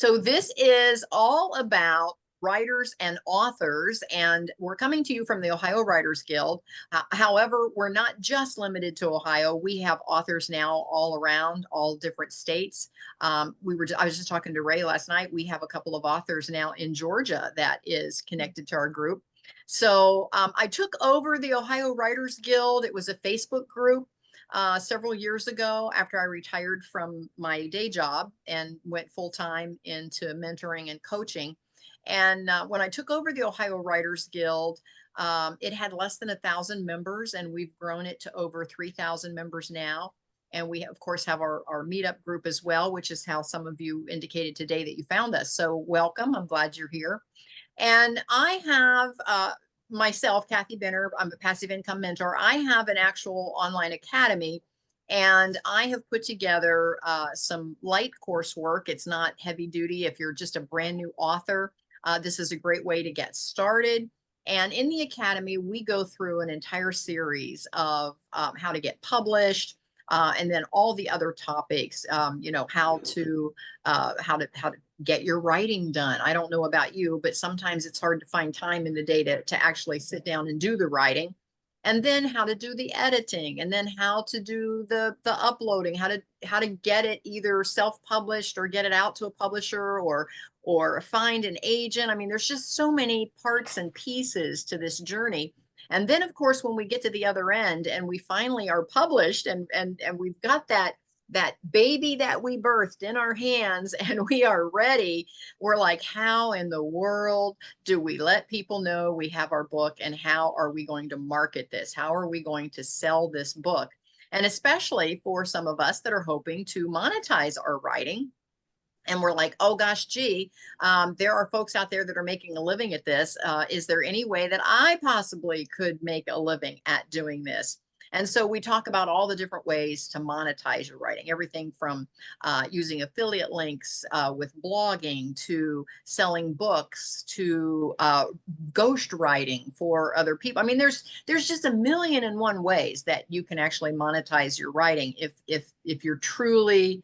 So this is all about writers and authors, and we're coming to you from the Ohio Writers Guild. However, we're not just limited to Ohio. We have authors now all around, all different states. I was just talking to Ray last night. We have a couple of authors now in Georgia that is connected to our group. So I took over the Ohio Writers Guild. It was a Facebook group several years ago after I retired from my day job and went full time into mentoring and coaching. And when I took over the Ohio Writers Guild, it had less than 1,000 members, and we've grown it to over 3,000 members now. And we, of course, have our meetup group as well, which is how some of you indicated today that you found us. So welcome. I'm glad you're here. And I have myself, Kathy Benner, I'm a passive income mentor. I have an actual online academy, and I have put together some light coursework. It's not heavy duty. If you're just a brand new author, this is a great way to get started. And in the academy, we go through an entire series of how to get published, and then all the other topics, how to get your writing done. I don't know about you, but sometimes it's hard to find time in the day to actually sit down and do the writing. And then how to do the editing, and then how to do the uploading, how to get it either self-published or get it out to a publisher or find an agent. I mean, there's just so many parts and pieces to this journey. And then, of course, when we get to the other end and we finally are published and we've got that baby that we birthed in our hands and we are ready, we're like, how in the world do we let people know we have our book, and how are we going to market this? How are we going to sell this book? And especially for some of us that are hoping to monetize our writing. And we're like, oh gosh, gee, there are folks out there that are making a living at this. Is there any way that I possibly could make a living at doing this? And so we talk about all the different ways to monetize your writing, everything from using affiliate links with blogging, to selling books, to ghost writing for other people. I mean, there's just a million and one ways that you can actually monetize your writing if you're truly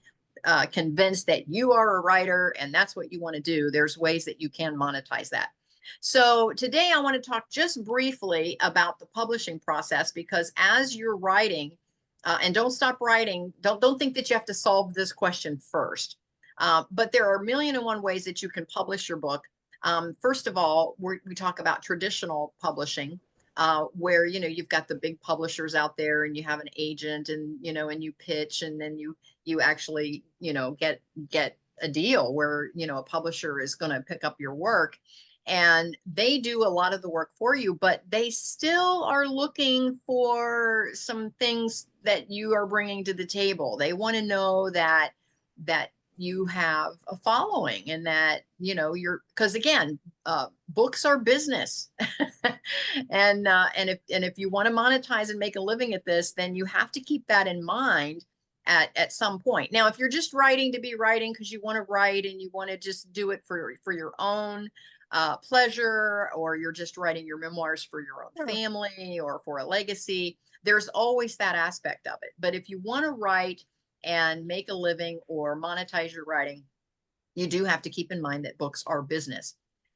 convinced that you are a writer and that's what you want to do. There's ways that you can monetize that. So today I want to talk just briefly about the publishing process, because as you're writing, and don't stop writing, don't think that you have to solve this question first. But there are a million and one ways that you can publish your book. First of all, we talk about traditional publishing, where you've got the big publishers out there, and you have an agent, and and you pitch, and then you actually get a deal where a publisher is going to pick up your work, and they do a lot of the work for you, but they still are looking for some things that you are bringing to the table. They want to know that you have a following, and that because again, books are business. And if you want to monetize and make a living at this, then you have to keep that in mind at some point. Now, if you're just writing to be writing because you want to write and you want to just do it for your own pleasure, or you're just writing your memoirs for your own family or for a legacy, there's always that aspect of it. But if you want to write and make a living or monetize your writing, you do have to keep in mind that books are business.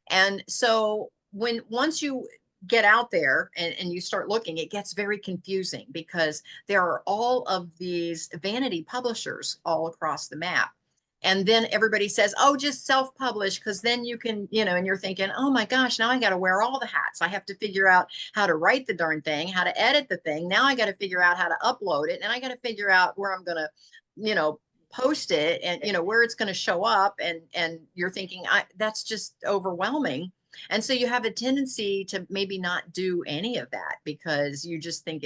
And so once you get out there and you start looking, it gets very confusing, because there are all of these vanity publishers all across the map. And then everybody says, oh, just self-publish, because then you can, and you're thinking, oh my gosh, now I got to wear all the hats. I have to figure out how to write the darn thing, how to edit the thing. Now I got to figure out how to upload it. And I got to figure out where I'm going to, post it, and, where it's going to show up. And you're thinking, that's just overwhelming. And so you have a tendency to maybe not do any of that, because you just think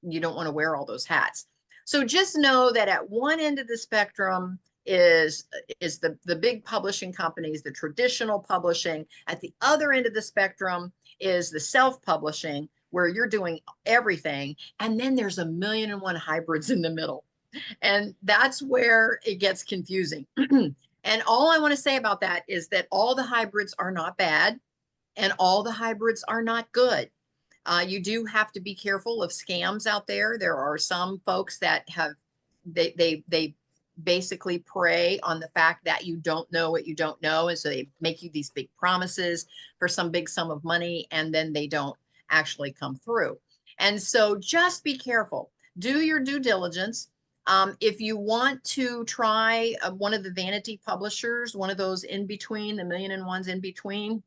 you don't want to wear all those hats. So just know that at one end of the spectrum is the big publishing companies, the traditional publishing. At the other end of the spectrum is the self-publishing, where you're doing everything. And then there's a million and one hybrids in the middle. And that's where it gets confusing. And all I want to say about that is that all the hybrids are not bad, and all the hybrids are not good. You do have to be careful of scams out there. There are some folks that have they basically prey on the fact that you don't know what you don't know. And so they make you these big promises for some big sum of money, and then they don't actually come through. And so just be careful. Do your due diligence. If you want to try one of the vanity publishers, one of those in between, the million and ones in between,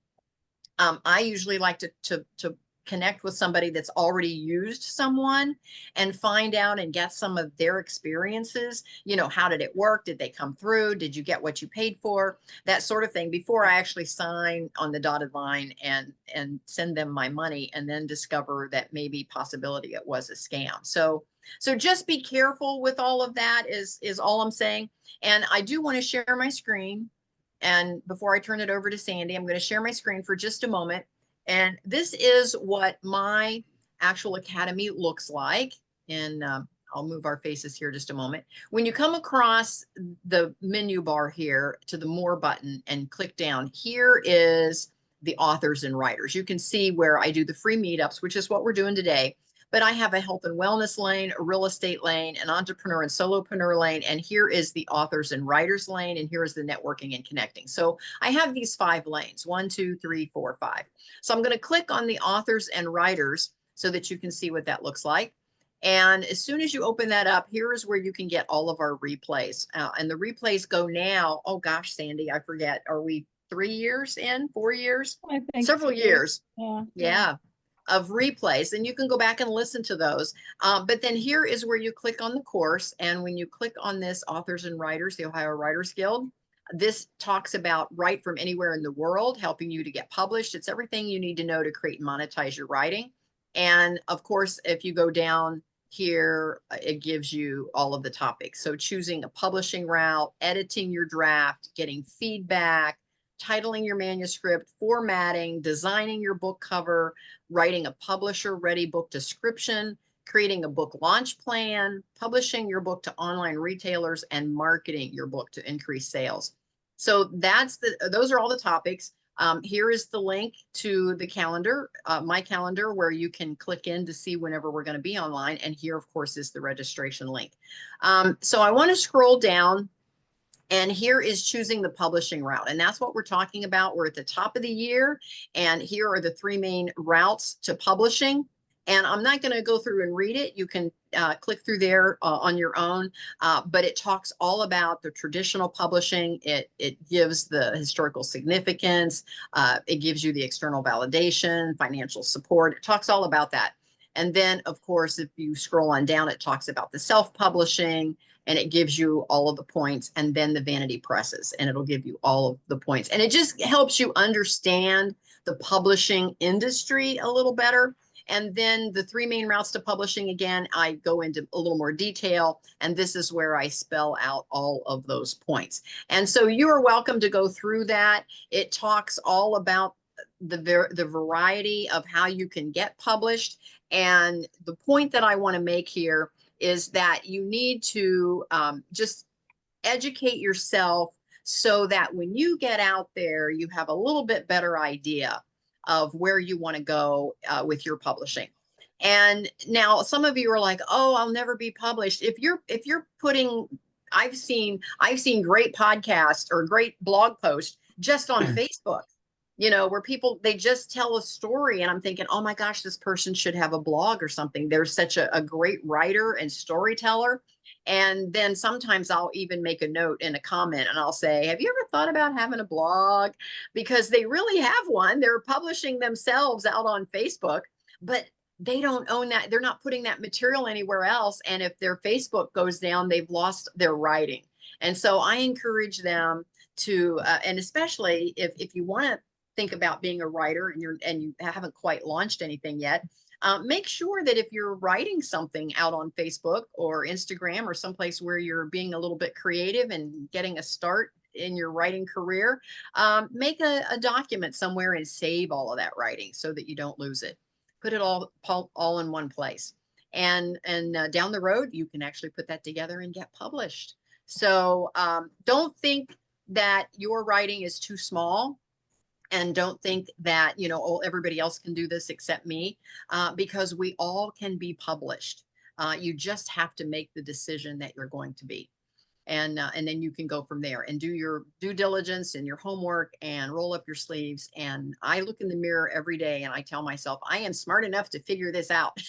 I usually like to connect with somebody that's already used someone and find out and get some of their experiences. You know, how did it work? Did they come through? Did you get what you paid for? That sort of thing before I actually sign on the dotted line and send them my money and then discover that maybe possibility it was a scam. So just be careful with all of that is all I'm saying. And I do want to share my screen. And before I turn it over to Sandy, I'm going to share my screen for just a moment. And this is what my actual academy looks like. And I'll move our faces here just a moment. When you come across the menu bar here to the More button and click down, here is the authors and writers. You can see where I do the free meetups, which is what we're doing today. But I have a health and wellness lane, a real estate lane, an entrepreneur and solopreneur lane, and here is the authors and writers lane, and here is the networking and connecting. So I have these 5 lanes, 1, 2, 3, 4, 5. So I'm going to click on the authors and writers so that you can see what that looks like. And as soon as you open that up, here is where you can get all of our replays. And the replays go now, oh gosh, Sandy, I forget, are we 3 years in, 4 years? I think Several years. Yeah. Of replays, and you can go back and listen to those. But then here is where you click on the course. And when you click on this authors and writers, the Ohio Writers Guild, this talks about write from anywhere in the world, helping you to get published. It's everything you need to know to create and monetize your writing. And of course, if you go down here, it gives you all of the topics. So choosing a publishing route, editing your draft, getting feedback, titling your manuscript, formatting, designing your book cover, writing a publisher-ready book description, creating a book launch plan, publishing your book to online retailers, and marketing your book to increase sales. So those are all the topics. Here is the link to the calendar, my calendar, where you can click in to see whenever we're going to be online. And here, of course, is the registration link. So I want to scroll down. And here is choosing the publishing route. And that's what we're talking about. We're at the top of the year. And here are the 3 main routes to publishing. And I'm not going to go through and read it. You can click through there on your own. But it talks all about the traditional publishing. It gives the historical significance. It gives you the external validation, financial support. It talks all about that. And then, of course, if you scroll on down, it talks about the self-publishing, and it gives you all of the points, and then the vanity presses, and it'll give you all of the points. And it just helps you understand the publishing industry a little better. And then the 3 main routes to publishing, again, I go into a little more detail, and this is where I spell out all of those points. And so you are welcome to go through that. It talks all about the variety of how you can get published. And the point that I want to make here is that you need to just educate yourself so that when you get out there, you have a little bit better idea of where you want to go with your publishing. And now some of you are like, oh, I'll never be published. If you're putting, I've seen great podcasts or great blog posts just on Facebook, you know, where people, they just tell a story, and I'm thinking, oh my gosh, this person should have a blog or something. They're such a great writer and storyteller. And then sometimes I'll even make a note in a comment, and I'll say, have you ever thought about having a blog? Because they really have one. They're publishing themselves out on Facebook, but they don't own that. They're not putting that material anywhere else. And if their Facebook goes down, they've lost their writing. And so I encourage them to, and especially if you want to think about being a writer and you haven't quite launched anything yet, make sure that if you're writing something out on Facebook or Instagram or someplace where you're being a little bit creative and getting a start in your writing career, make a document somewhere and save all of that writing so that you don't lose it. Put it all in one place. And down the road, you can actually put that together and get published. So don't think that your writing is too small. And don't think that, you know, oh, everybody else can do this except me, because we all can be published. You just have to make the decision that you're going to be. and then you can go from there and do your due diligence and your homework and roll up your sleeves. And I look in the mirror every day and I tell myself, I am smart enough to figure this out.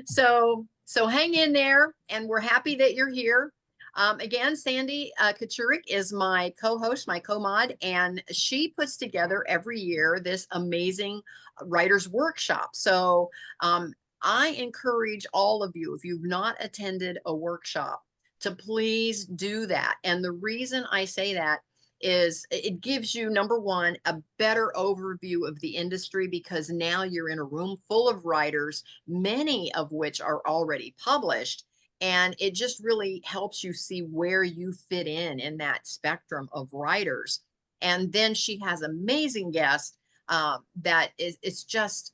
So hang in there, and we're happy that you're here. Again, Sandy Kachurik is my co-host, my co-mod, and she puts together every year this amazing writer's workshop. So I encourage all of you, if you've not attended a workshop, to please do that. And the reason I say that is it gives you, number one, a better overview of the industry, because now you're in a room full of writers, many of which are already published. And it just really helps you see where you fit in that spectrum of writers. And then she has amazing guests that is, it's just,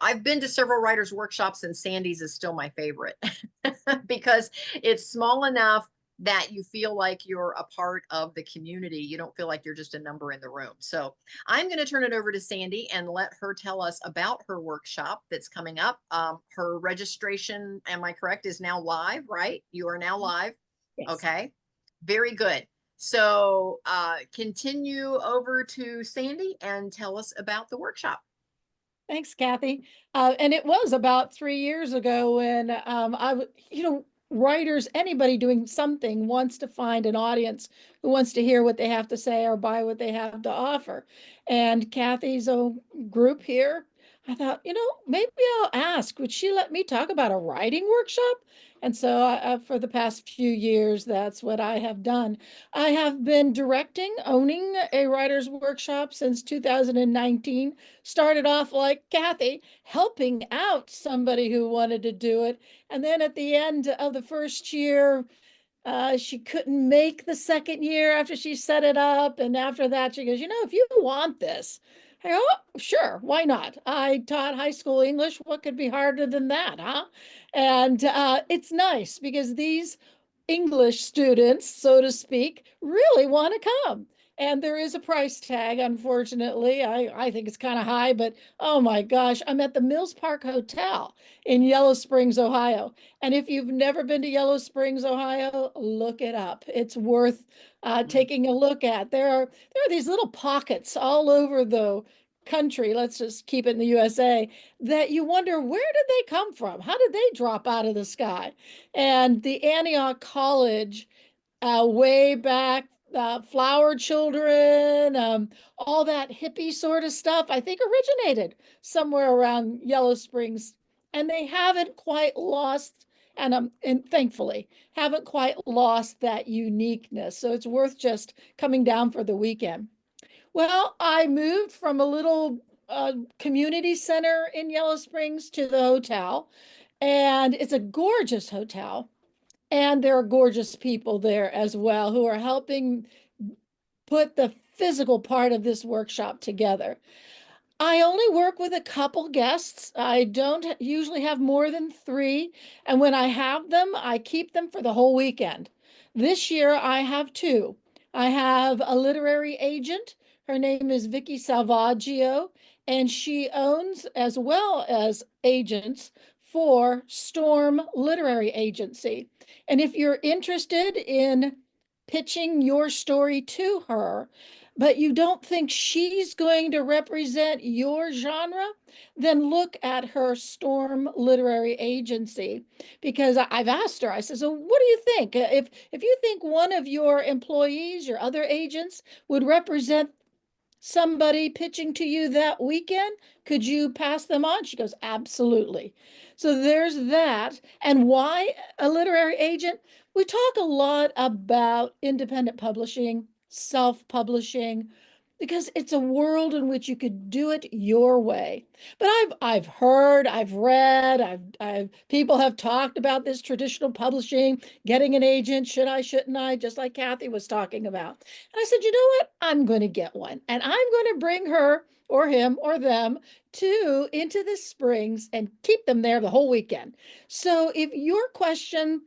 I've been to several writers' workshops, and Sandy's is still my favorite because it's small enough that you feel like you're a part of the community. You don't feel like you're just a number in the room. So I'm going to turn it over to Sandy and let her tell us about her workshop that's coming up. Her registration, am I correct, is now live, right? You are now live. Yes. Okay, very good. So continue over to Sandy and tell us about the workshop. Thanks, Kathy. And it was about 3 years ago when writers, anybody doing something wants to find an audience who wants to hear what they have to say or buy what they have to offer. And Kathy's group here, I thought, maybe I'll ask, would she let me talk about a writing workshop? And so for the past few years, that's what I have done. I have been owning a writer's workshop since 2019. Started off like Kathy, helping out somebody who wanted to do it. And then at the end of the first year, she couldn't make the second year after she set it up. And after that, she goes, if you want this, I go, oh, sure, why not? I taught high school English. What could be harder than that, huh? And it's nice because these English students, so to speak, really want to come. And there is a price tag, unfortunately. I think it's kind of high, but oh my gosh, I'm at the Mills Park Hotel in Yellow Springs, Ohio. And if you've never been to Yellow Springs, Ohio, look it up. It's worth taking a look at. There are these little pockets all over the country, let's just keep it in the USA, that you wonder, where did they come from? How did they drop out of the sky? And the Antioch College, way back, flower children, all that hippie sort of stuff, I think originated somewhere around Yellow Springs. And they haven't quite lost, and thankfully, haven't quite lost that uniqueness. So it's worth just coming down for the weekend. Well, I moved from a little community center in Yellow Springs to the hotel, and it's a gorgeous hotel. And there are gorgeous people there as well who are helping put the physical part of this workshop together. I only work with a couple guests. I don't usually have more than 3. And when I have them, I keep them for the whole weekend. This year, I have 2. I have a literary agent. Her name is Vicky Salvaggio, and she owns, as well as agents for Storm Literary Agency. And if you're interested in pitching your story to her, but you don't think she's going to represent your genre, then look at her Storm Literary Agency. Because I've asked her, I said, so what do you think? If you think one of your employees, your other agents, would represent somebody pitching to you that weekend, could you pass them on? She goes, absolutely. So there's that. And why a literary agent? We talk a lot about independent publishing, self-publishing, because it's a world in which you could do it your way. But I've heard, I've read, I've people have talked about this traditional publishing, getting an agent, should I, shouldn't I, just like Kathy was talking about. And I said, you know what? I'm going to get one, and I'm going to bring her or him or them into the Springs and keep them there the whole weekend. So if your question,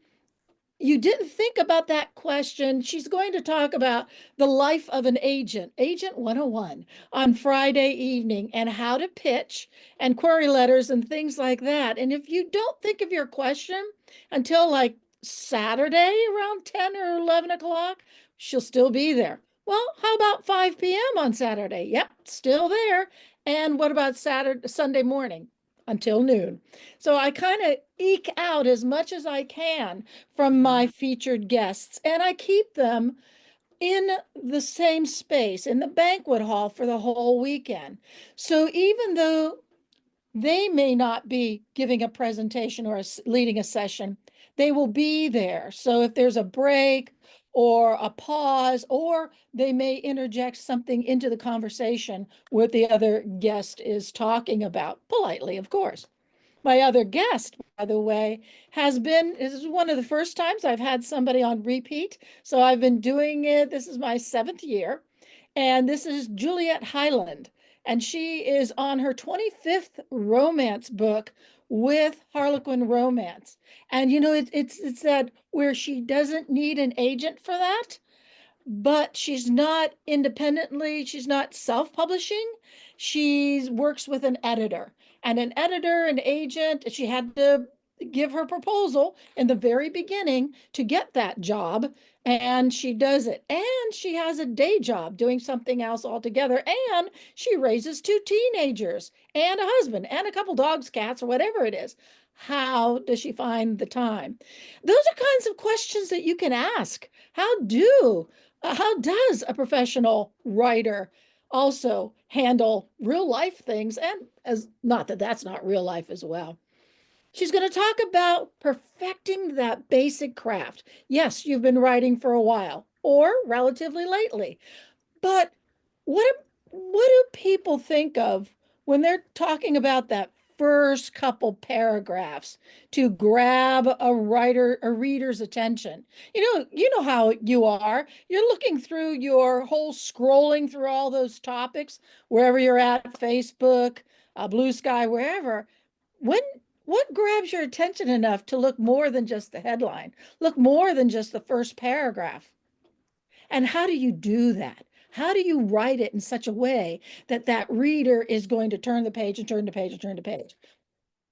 you didn't think about that question, she's going to talk about the life of an agent, Agent 101, on Friday evening, and how to pitch and query letters and things like that. And if you don't think of your question until like Saturday around 10 or 11 o'clock, she'll still be there. Well, how about 5 p.m. on Saturday? Yep, still there. And what about Sunday morning until noon? So I kind of eke out as much as I can from my featured guests, and I keep them in the same space in the banquet hall for the whole weekend. So even though they may not be giving a presentation or leading a session, they will be there. So if there's a break or a pause, or they may interject something into the conversation what the other guest is talking about, politely, of course. My other guest, by the way, this is one of the first times I've had somebody on repeat. So I've been doing it. This is my 7th year. And this is Juliet Highland. And she is on her 25th romance book with Harlequin Romance. And it's that where she doesn't need an agent for that, but she's not independently, she's not self-publishing. She works with an editor, and an agent. She had to give her proposal in the very beginning to get that job, and she does it. And she has a day job doing something else altogether, and she raises 2 teenagers and a husband and a couple dogs, cats, or whatever it is. How does she find the time? Those are kinds of questions that you can ask. How does a professional writer also handle real life things? And as not that that's not real life as well. She's going to talk about perfecting that basic craft. Yes, you've been writing for a while or relatively lately, but what do people think of when they're talking about that first couple paragraphs to grab a reader's attention? You know how you are. You're looking through your whole scrolling through all those topics, wherever you're at, Facebook, Blue Sky, wherever. When what grabs your attention enough to look more than just the headline, look more than just the first paragraph? And how do you do that? How do you write it in such a way that that reader is going to turn the page and turn the page and turn the page?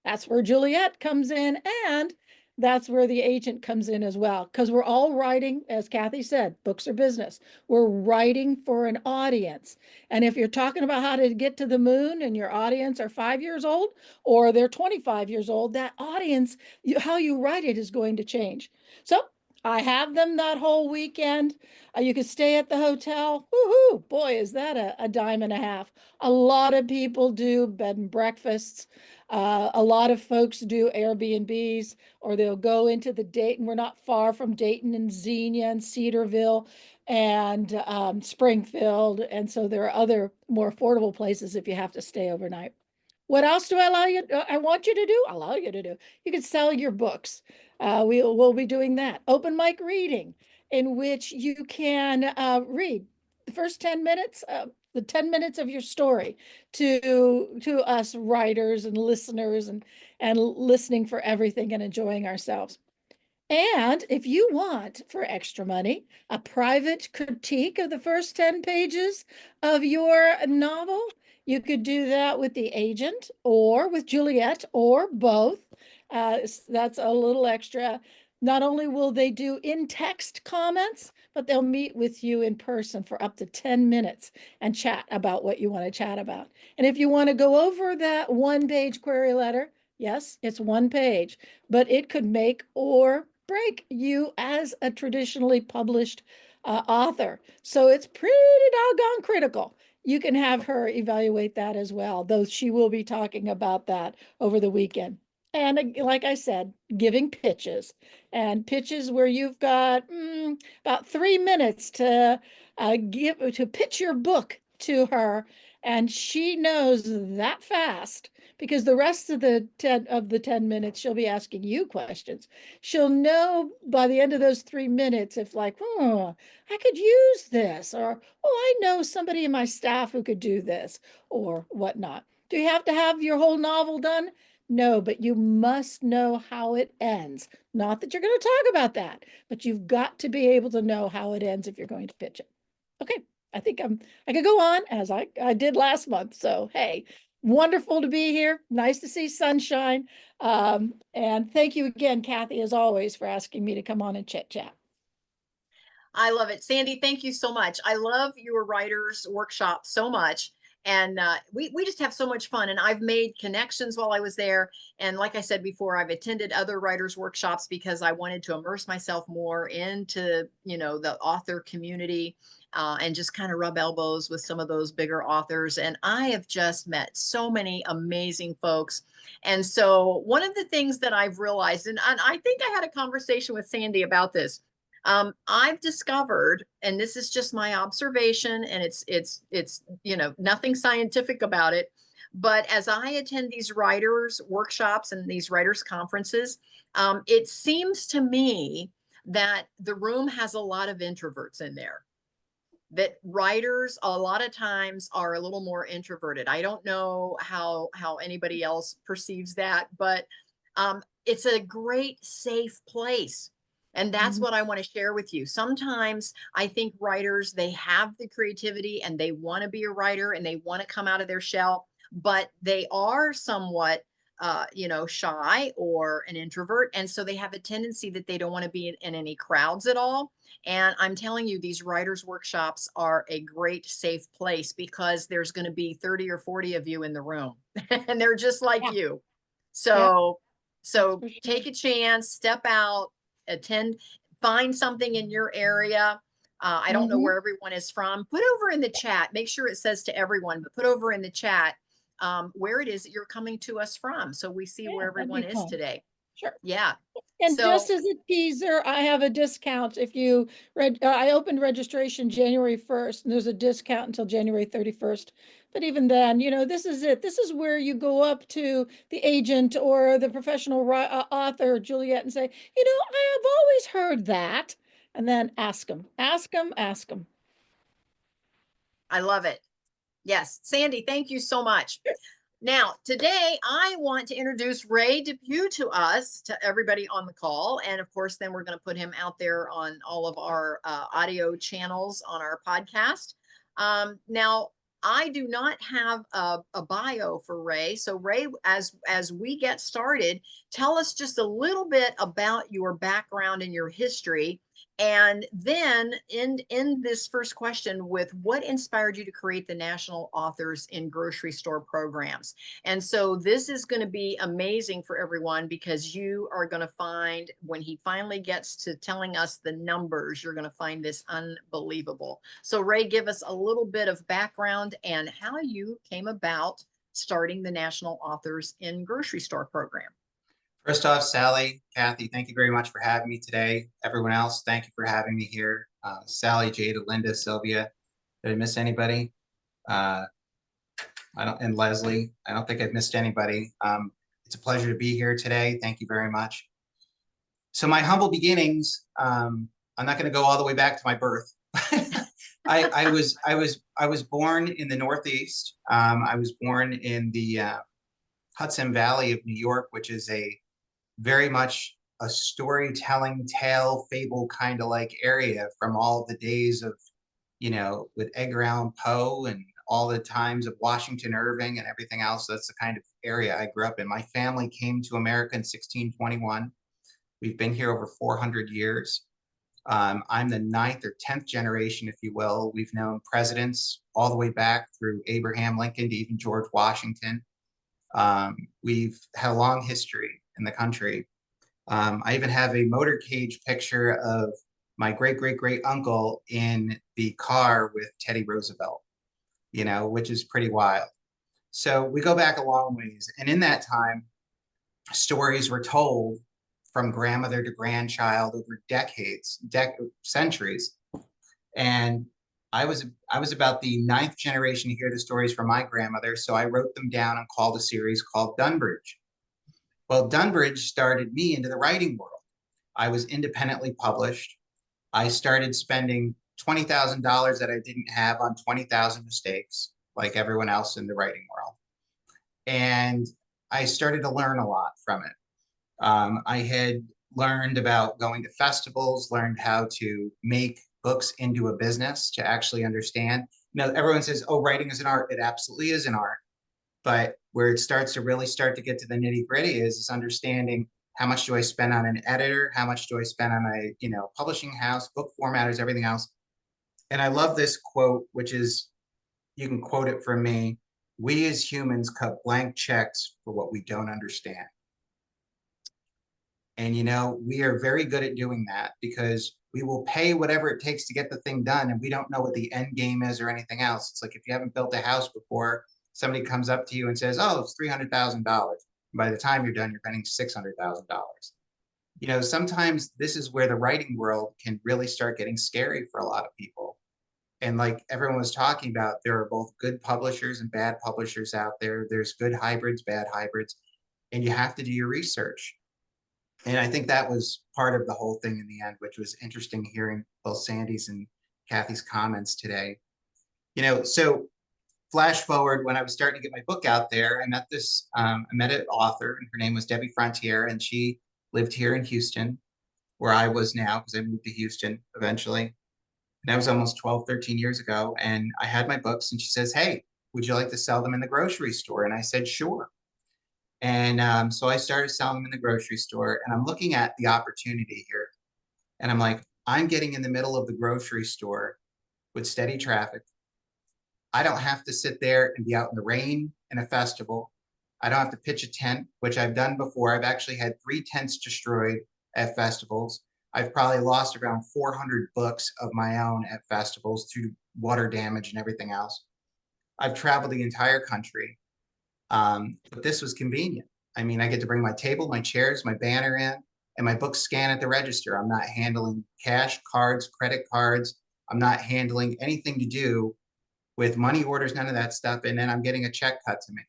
That's where Juliet comes in, and that's where the agent comes in as well, because we're all writing, as Kathy said, books are business. We're writing for an audience. And if you're talking about how to get to the moon and your audience are 5 years old or they're 25 years old, that audience, how you write it is going to change. So I have them that whole weekend. You can stay at the hotel. Woohoo! Boy, is that a dime and a half. A lot of people do bed and breakfasts. A lot of folks do Airbnbs, or they'll go into the Dayton. We're not far from Dayton and Xenia and Cedarville and Springfield. And so there are other more affordable places if you have to stay overnight. What else do I want you to do? Allow you to do. You can sell your books. We'll be doing that. Open mic reading, in which you can read the first 10 minutes, the 10 minutes of your story to us writers and listeners, and listening for everything and enjoying ourselves. And if you want, for extra money, a private critique of the first 10 pages of your novel, you could do that with the agent or with Juliet or both. That's a little extra. Not only will they do in-text comments, but they'll meet with you in person for up to 10 minutes and chat about what you want to chat about. And if you want to go over that 1-page query letter, yes, it's 1 page, but it could make or break you as a traditionally published author. So it's pretty doggone critical. You can have her evaluate that as well, though she will be talking about that over the weekend. And like I said, giving pitches, and pitches where you've got about 3 minutes to pitch your book to her, and she knows that fast, because the rest of the 10 minutes she'll be asking you questions. She'll know by the end of those 3 minutes if, like, oh, I could use this, or oh, I know somebody in my staff who could do this, or whatnot. Do you have to have your whole novel done? No, but you must know how it ends. Not that you're going to talk about that, but you've got to be able to know how it ends if you're going to pitch it. Okay, I think I could go on as I did last month. So hey, Wonderful to be here. Nice to see sunshine. And thank you again, Kathy, as always, for asking me to come on and chit chat. I love it. Sandy, thank you so much. I love your writers workshop so much. And we just have so much fun. And I've made connections while I was there. And like I said before, I've attended other writers workshops because I wanted to immerse myself more into, the author community, and just kind of rub elbows with some of those bigger authors. And I have just met so many amazing folks. And so one of the things that I've realized, and I think I had a conversation with Sandy about this, I've discovered, and this is just my observation, and it's nothing scientific about it, but as I attend these writers workshops and these writers conferences, it seems to me that the room has a lot of introverts in there. That writers a lot of times are a little more introverted. I don't know how anybody else perceives that, but it's a great safe place. And that's Mhm. what I want to share with you. Sometimes I think writers, they have the creativity and they want to be a writer and they want to come out of their shell, but they are somewhat, shy or an introvert. And so they have a tendency that they don't want to be in any crowds at all. And I'm telling you, these writers' workshops are a great safe place because there's going to be 30 or 40 of you in the room and they're just like Yeah, you. yeah, So, that's so for sure. take a chance, step out, attend, find something in your area. I don't know Hmm. where everyone is from. Put over in the chat, make sure it says to everyone, but put over in the chat where it is that you're coming to us from. So we see Yeah, where that'd everyone be is fun. today. Sure. Yeah. And just So as a teaser, I have a discount if you I opened registration January 1st and there's a discount until January 31st. But even then, this is it. This is where you go up to the agent or the professional author, Juliet, and say, I have always heard that. And then ask them, ask them, ask them. I love it. Yes. Sandy, thank you so much. Now, today I want to introduce Ray DePew to us, to everybody on the call. And of course, then we're going to put him out there on all of our audio channels on our podcast. Now, I do not have a bio for Ray. So Ray, as we get started, tell us just a little bit about your background and your history. And then in this first question with what inspired you to create the National Authors in Grocery Store programs. And so this is going to be amazing for everyone because you are going to find when he finally gets to telling us the numbers, you're going to find this unbelievable. So Ray, give us a little bit of background and how you came about starting the National Authors in Grocery Store program. First off, Sally, Kathy, thank you very much for having me today. Everyone else, thank you for having me here. Sally, Jada, Linda, Sylvia, did I miss anybody? And Leslie, I don't think I've missed anybody. It's a pleasure to be here today. Thank you very much. So my humble beginnings, I'm not going to go all the way back to my birth. I was born in the Northeast. I was born in the Hudson Valley of New York, which is a very much a storytelling tale fable kind of like area from all the days of, with Edgar Allan Poe and all the times of Washington Irving and everything else. That's the kind of area I grew up in. My family came to America in 1621. We've been here over 400 years. I'm the 9th or 10th generation, if you will. We've known presidents all the way back through Abraham Lincoln to even George Washington. We've had a long history in the country. I even have a motorcade picture of my great great great uncle in the car with Teddy Roosevelt, which is pretty wild. So we go back a long ways. And in that time, stories were told from grandmother to grandchild over decades, centuries. And I was about the 9th generation to hear the stories from my grandmother. So I wrote them down and called a series called Dunbridge. Well, Dunbridge started me into the writing world. I was independently published. I started spending $20,000 that I didn't have on 20,000 mistakes, like everyone else in the writing world. And I started to learn a lot from it. I had learned about going to festivals, learned how to make books into a business to actually understand. Everyone says, oh, writing is an art. It absolutely is an art. But where it starts to really start to get to the nitty gritty is understanding how much do I spend on an editor? How much do I spend on a, publishing house, book formatters, everything else? And I love this quote, which is, you can quote it from me. We as humans cut blank checks for what we don't understand. And, we are very good at doing that because we will pay whatever it takes to get the thing done. And we don't know what the end game is or anything else. It's like if you haven't built a house before, somebody comes up to you and says, oh, it's $300,000. By the time you're done, you're spending $600,000. Sometimes this is where the writing world can really start getting scary for a lot of people. And like everyone was talking about, there are both good publishers and bad publishers out there. There's good hybrids, bad hybrids, and you have to do your research. And I think that was part of the whole thing in the end, which was interesting hearing both Sandy's and Kathy's comments today. So flash forward, when I was starting to get my book out there, I met an author, and her name was Debbie Frontier, and she lived here in Houston, where I was now, because I moved to Houston eventually. And that was almost 12, 13 years ago. And I had my books, and she says, hey, would you like to sell them in the grocery store? And I said, sure. And so I started selling them in the grocery store, and I'm looking at the opportunity here. And I'm like, I'm getting in the middle of the grocery store with steady traffic. I don't have to sit there and be out in the rain in a festival. I don't have to pitch a tent, which I've done before. I've actually had 3 tents destroyed at festivals. I've probably lost around 400 books of my own at festivals through water damage and everything else. I've traveled the entire country, but this was convenient. I mean, I get to bring my table, my chairs, my banner in, and my books scan at the register. I'm not handling cash, cards, credit cards. I'm not handling anything to do with money orders, none of that stuff. And then I'm getting a check cut to me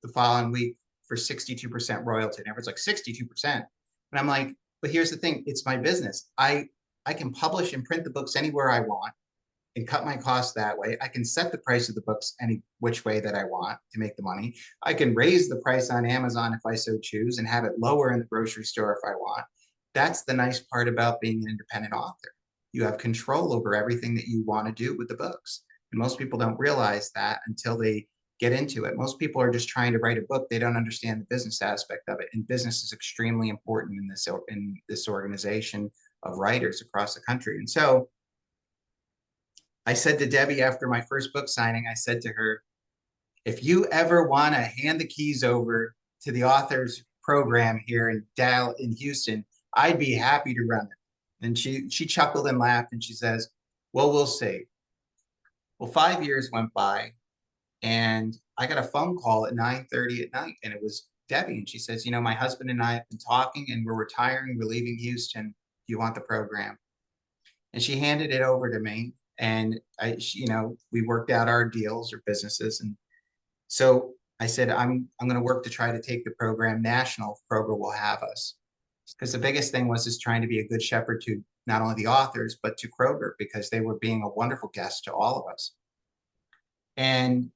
the following week for 62% royalty. And everyone's like, 62%. And I'm like, but here's the thing, it's my business. I can publish and print the books anywhere I want and cut my costs that way. I can set the price of the books any which way that I want to make the money. I can raise the price on Amazon if I so choose and have it lower in the grocery store if I want. That's the nice part about being an independent author. You have control over everything that you want to do with the books. And most people don't realize that until they get into it. Most people are just trying to write a book. They don't understand the business aspect of it. And business is extremely important in this organization of writers across the country. And so I said to Debbie after my first book signing, I said to her, if you ever want to hand the keys over to the authors program here in Houston, I'd be happy to run it. And she chuckled and laughed, and she says, well, we'll see. Well, 5 years went by, and I got a phone call at 9:30 at night, and it was Debbie. And she says, my husband and I have been talking, and we're retiring. We're leaving Houston. Do you want the program? And she handed it over to me, and we worked out our deals or businesses. And so I said, I'm going to work to try to take the program national if Kroger will have us. Because the biggest thing was trying to be a good shepherd to not only the authors, but to Kroger, because they were being a wonderful guest to all of us. And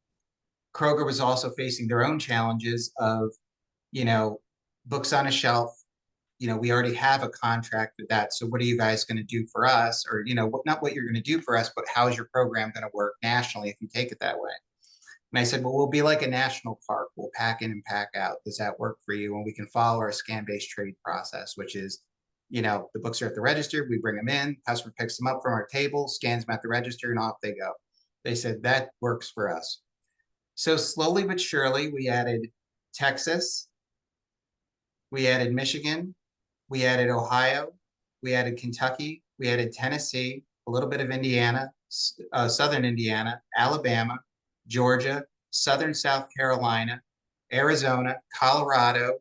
Kroger was also facing their own challenges of, books on a shelf. We already have a contract with that. So what are you guys going to do for us? Or, not what you're going to do for us, but how is your program going to work nationally if you take it that way? And I said, well, we'll be like a national park. We'll pack in and pack out. Does that work for you? And we can follow our scan-based trade process, which is, the books are at the register. We bring them in. Customer picks them up from our table, scans them at the register, and off they go. They said that works for us. So slowly but surely, we added Texas. We added Michigan. We added Ohio. We added Kentucky. We added Tennessee, a little bit of Indiana, Southern Indiana, Alabama, Georgia, Southern South Carolina, Arizona, Colorado,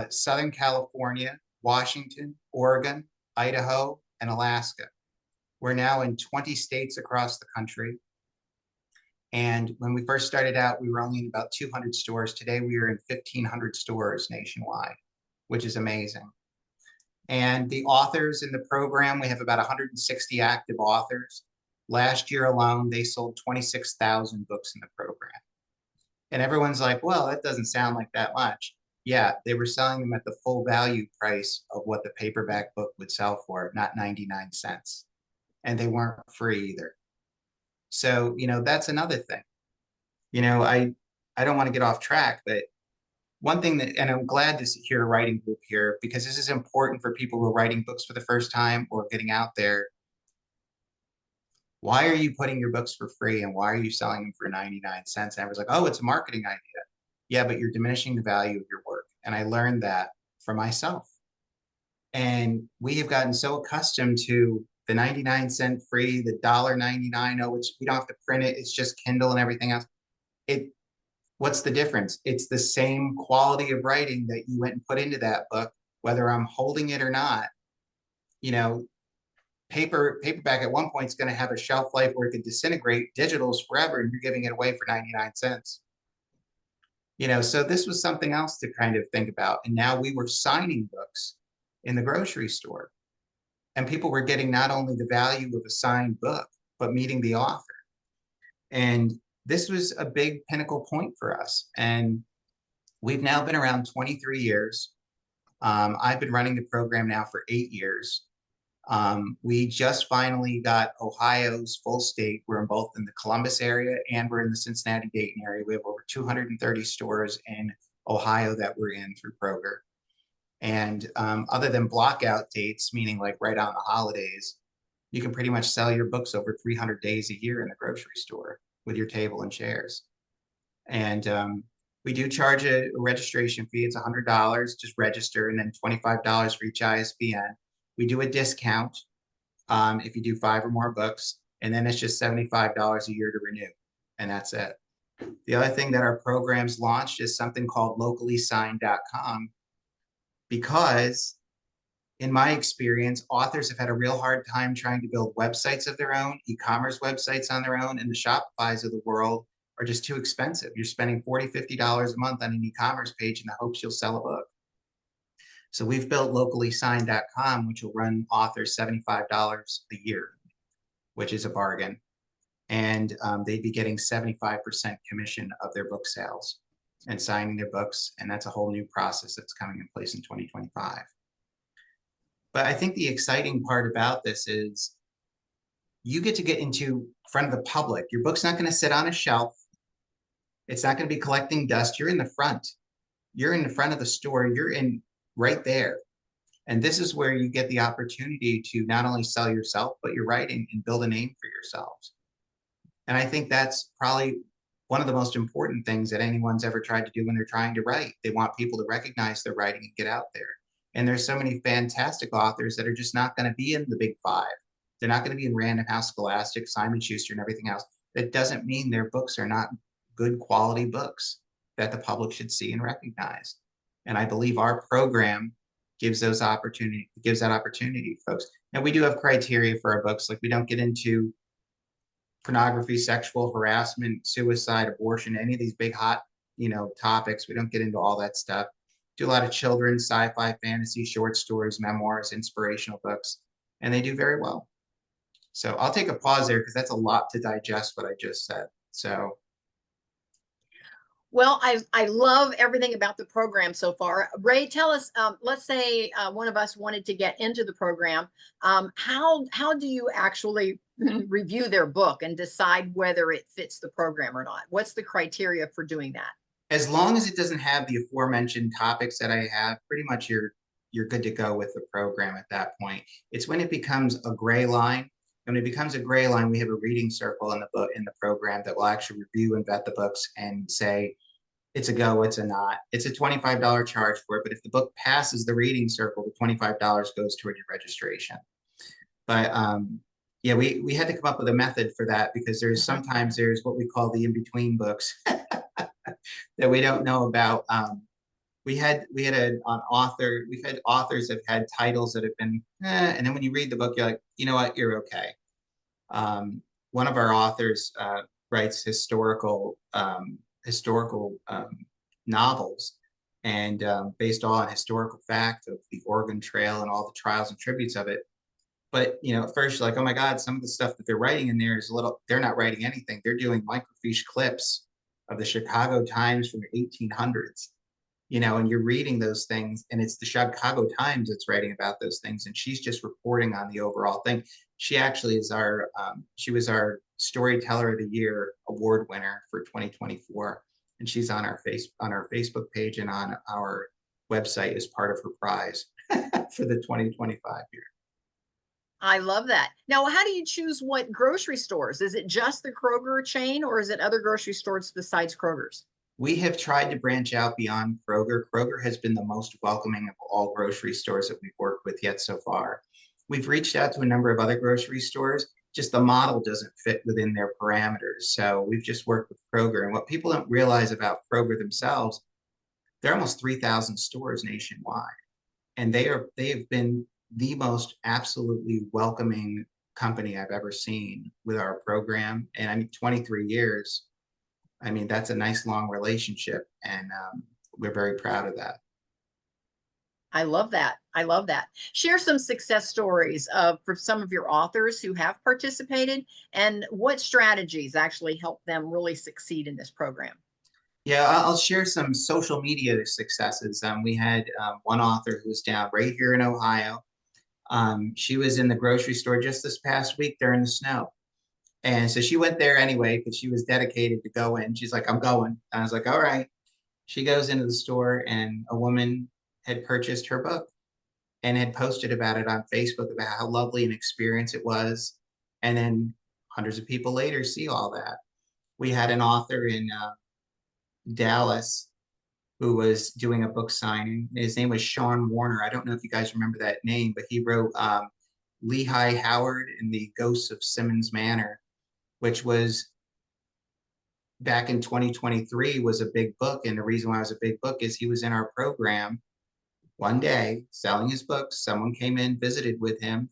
Southern California, Washington, Oregon, Idaho, and Alaska. We're now in 20 states across the country. And when we first started out, we were only in about 200 stores. Today, we are in 1,500 stores nationwide, which is amazing. And the authors in the program, we have about 160 active authors. Last year alone, they sold 26,000 books in the program. And everyone's like, well, that doesn't sound like that much. Yeah, they were selling them at the full value price of what the paperback book would sell for, not 99 cents. And they weren't free either. So, that's another thing. I don't want to get off track, but one thing that, and I'm glad to hear a writing group here, because this is important for people who are writing books for the first time or getting out there. Why are you putting your books for free and why are you selling them for 99 cents? And I was like, oh, it's a marketing idea. Yeah, but you're diminishing the value of your work. And I learned that for myself. And we have gotten so accustomed to the 99-cent free, the $1.99, oh, which we don't have to print it. It's just Kindle and everything else. What's the difference? It's the same quality of writing that you went and put into that book, whether I'm holding it or not. You know, paperback at one point is going to have a shelf life where it could disintegrate. Digital's forever, and you're giving it away for 99 cents. You know, so this was something else to kind of think about. And now we were signing books in the grocery store, and people were getting not only the value of a signed book, but meeting the author. And this was a big pinnacle point for us. And we've now been around 23 years. I've been running the program now for 8 years. We just finally got Ohio's full state. We're in both in the Columbus area and we're in the Cincinnati-Dayton area. We have over 230 stores in Ohio that we're in through Kroger. And other than blockout dates, meaning like right on the holidays, you can pretty much sell your books over 300 days a year in the grocery store with your table and chairs. And we do charge a registration fee. It's $100, just register, and then $25 for each ISBN. We do a discount if you do 5 or more books, and then it's just $75 a year to renew, and that's it. The other thing that our programs launched is something called locallysigned.com, because in my experience, authors have had a real hard time trying to build websites of their own, e-commerce websites on their own, and the Shopifys of the world are just too expensive. You're spending $40, $50 a month on an e-commerce page in the hopes you'll sell a book. So we've built locallysigned.com, which will run authors $75 a year, which is a bargain. And they'd be getting 75% commission of their book sales and signing their books. And that's a whole new process that's coming in place in 2025. But I think the exciting part about this is you get to get into front of the public. Your book's not going to sit on a shelf. It's not going to be collecting dust. You're in the front. You're in the front of the store. You're in right there. And this is where you get the opportunity to not only sell yourself, but your writing and build a name for yourselves. And I think that's probably one of the most important things that anyone's ever tried to do when they're trying to write. They want people to recognize their writing and get out there. And there's so many fantastic authors that are just not going to be in the big 5. They're not going to be in Random House, Scholastic, Simon Schuster, and everything else. That doesn't mean their books are not good quality books that the public should see and recognize. And I believe our program gives that opportunity, folks. Now, we do have criteria for our books. Like, we don't get into pornography, sexual harassment, suicide, abortion, any of these big hot, topics. We don't get into all that stuff. Do a lot of children's, sci-fi, fantasy, short stories, memoirs, inspirational books, and they do very well. So I'll take a pause there because that's a lot to digest what I just said. So. Well, I love everything about the program so far. Ray, tell us, let's say one of us wanted to get into the program. How do you actually review their book and decide whether it fits the program or not? What's the criteria for doing that? As long as it doesn't have the aforementioned topics that I have, pretty much you're good to go with the program at that point. It's when it becomes a gray line. When it becomes a gray line, we have a reading circle in the program that will actually review and vet the books and say, it's a go, it's a not. It's a $25 charge for it, but if the book passes the reading circle, the $25 goes toward your registration. But yeah, we had to come up with a method for that because sometimes there's what we call the in-between books that we don't know about. We've had authors that have had titles that have been, and then when you read the book, you're like, you know what, you're okay. One of our authors writes historical novels, and based on historical fact of the Oregon Trail and all the trials and tributes of it. But at first you're like, oh my God, some of the stuff that they're writing in there is they're not writing anything. They're doing microfiche clips of the Chicago Times from the 1800s, and you're reading those things, and it's the Chicago Times that's writing about those things, and she's just reporting on the overall thing. She actually is she was our Storyteller of the Year award winner for 2024. and she's on our Facebook page and on our website as part of her prize for the 2025 year. I love that. Now, how do you choose what grocery stores? Is it just the Kroger chain, or is it other grocery stores besides Kroger's? We have tried to branch out beyond Kroger. Kroger has been the most welcoming of all grocery stores that we've worked with yet so far. We've reached out to a number of other grocery stores, just the model doesn't fit within their parameters. So we've just worked with Kroger. And what people don't realize about Kroger themselves, they're almost 3,000 stores nationwide. And they have been the most absolutely welcoming company I've ever seen with our program. And I mean, 23 years, I mean, that's a nice long relationship. And we're very proud of that. I love that. I love that. Share some success stories for some of your authors who have participated, and what strategies actually help them really succeed in this program. Yeah, I'll share some social media successes. We had one author who was down right here in Ohio. She was in the grocery store just this past week during the snow. And so she went there anyway because she was dedicated to go in. She's like, I'm going. And I was like, all right. She goes into the store, and a woman had purchased her book and had posted about it on Facebook about how lovely an experience it was. And then hundreds of people later see all that. We had an author in Dallas who was doing a book signing. His name was Sean Warner. I don't know if you guys remember that name, but he wrote Lehigh Howard and the Ghosts of Simmons Manor, which was back in 2023 was a big book. And the reason why it was a big book is he was in our program one day selling his books. Someone came in, visited with him,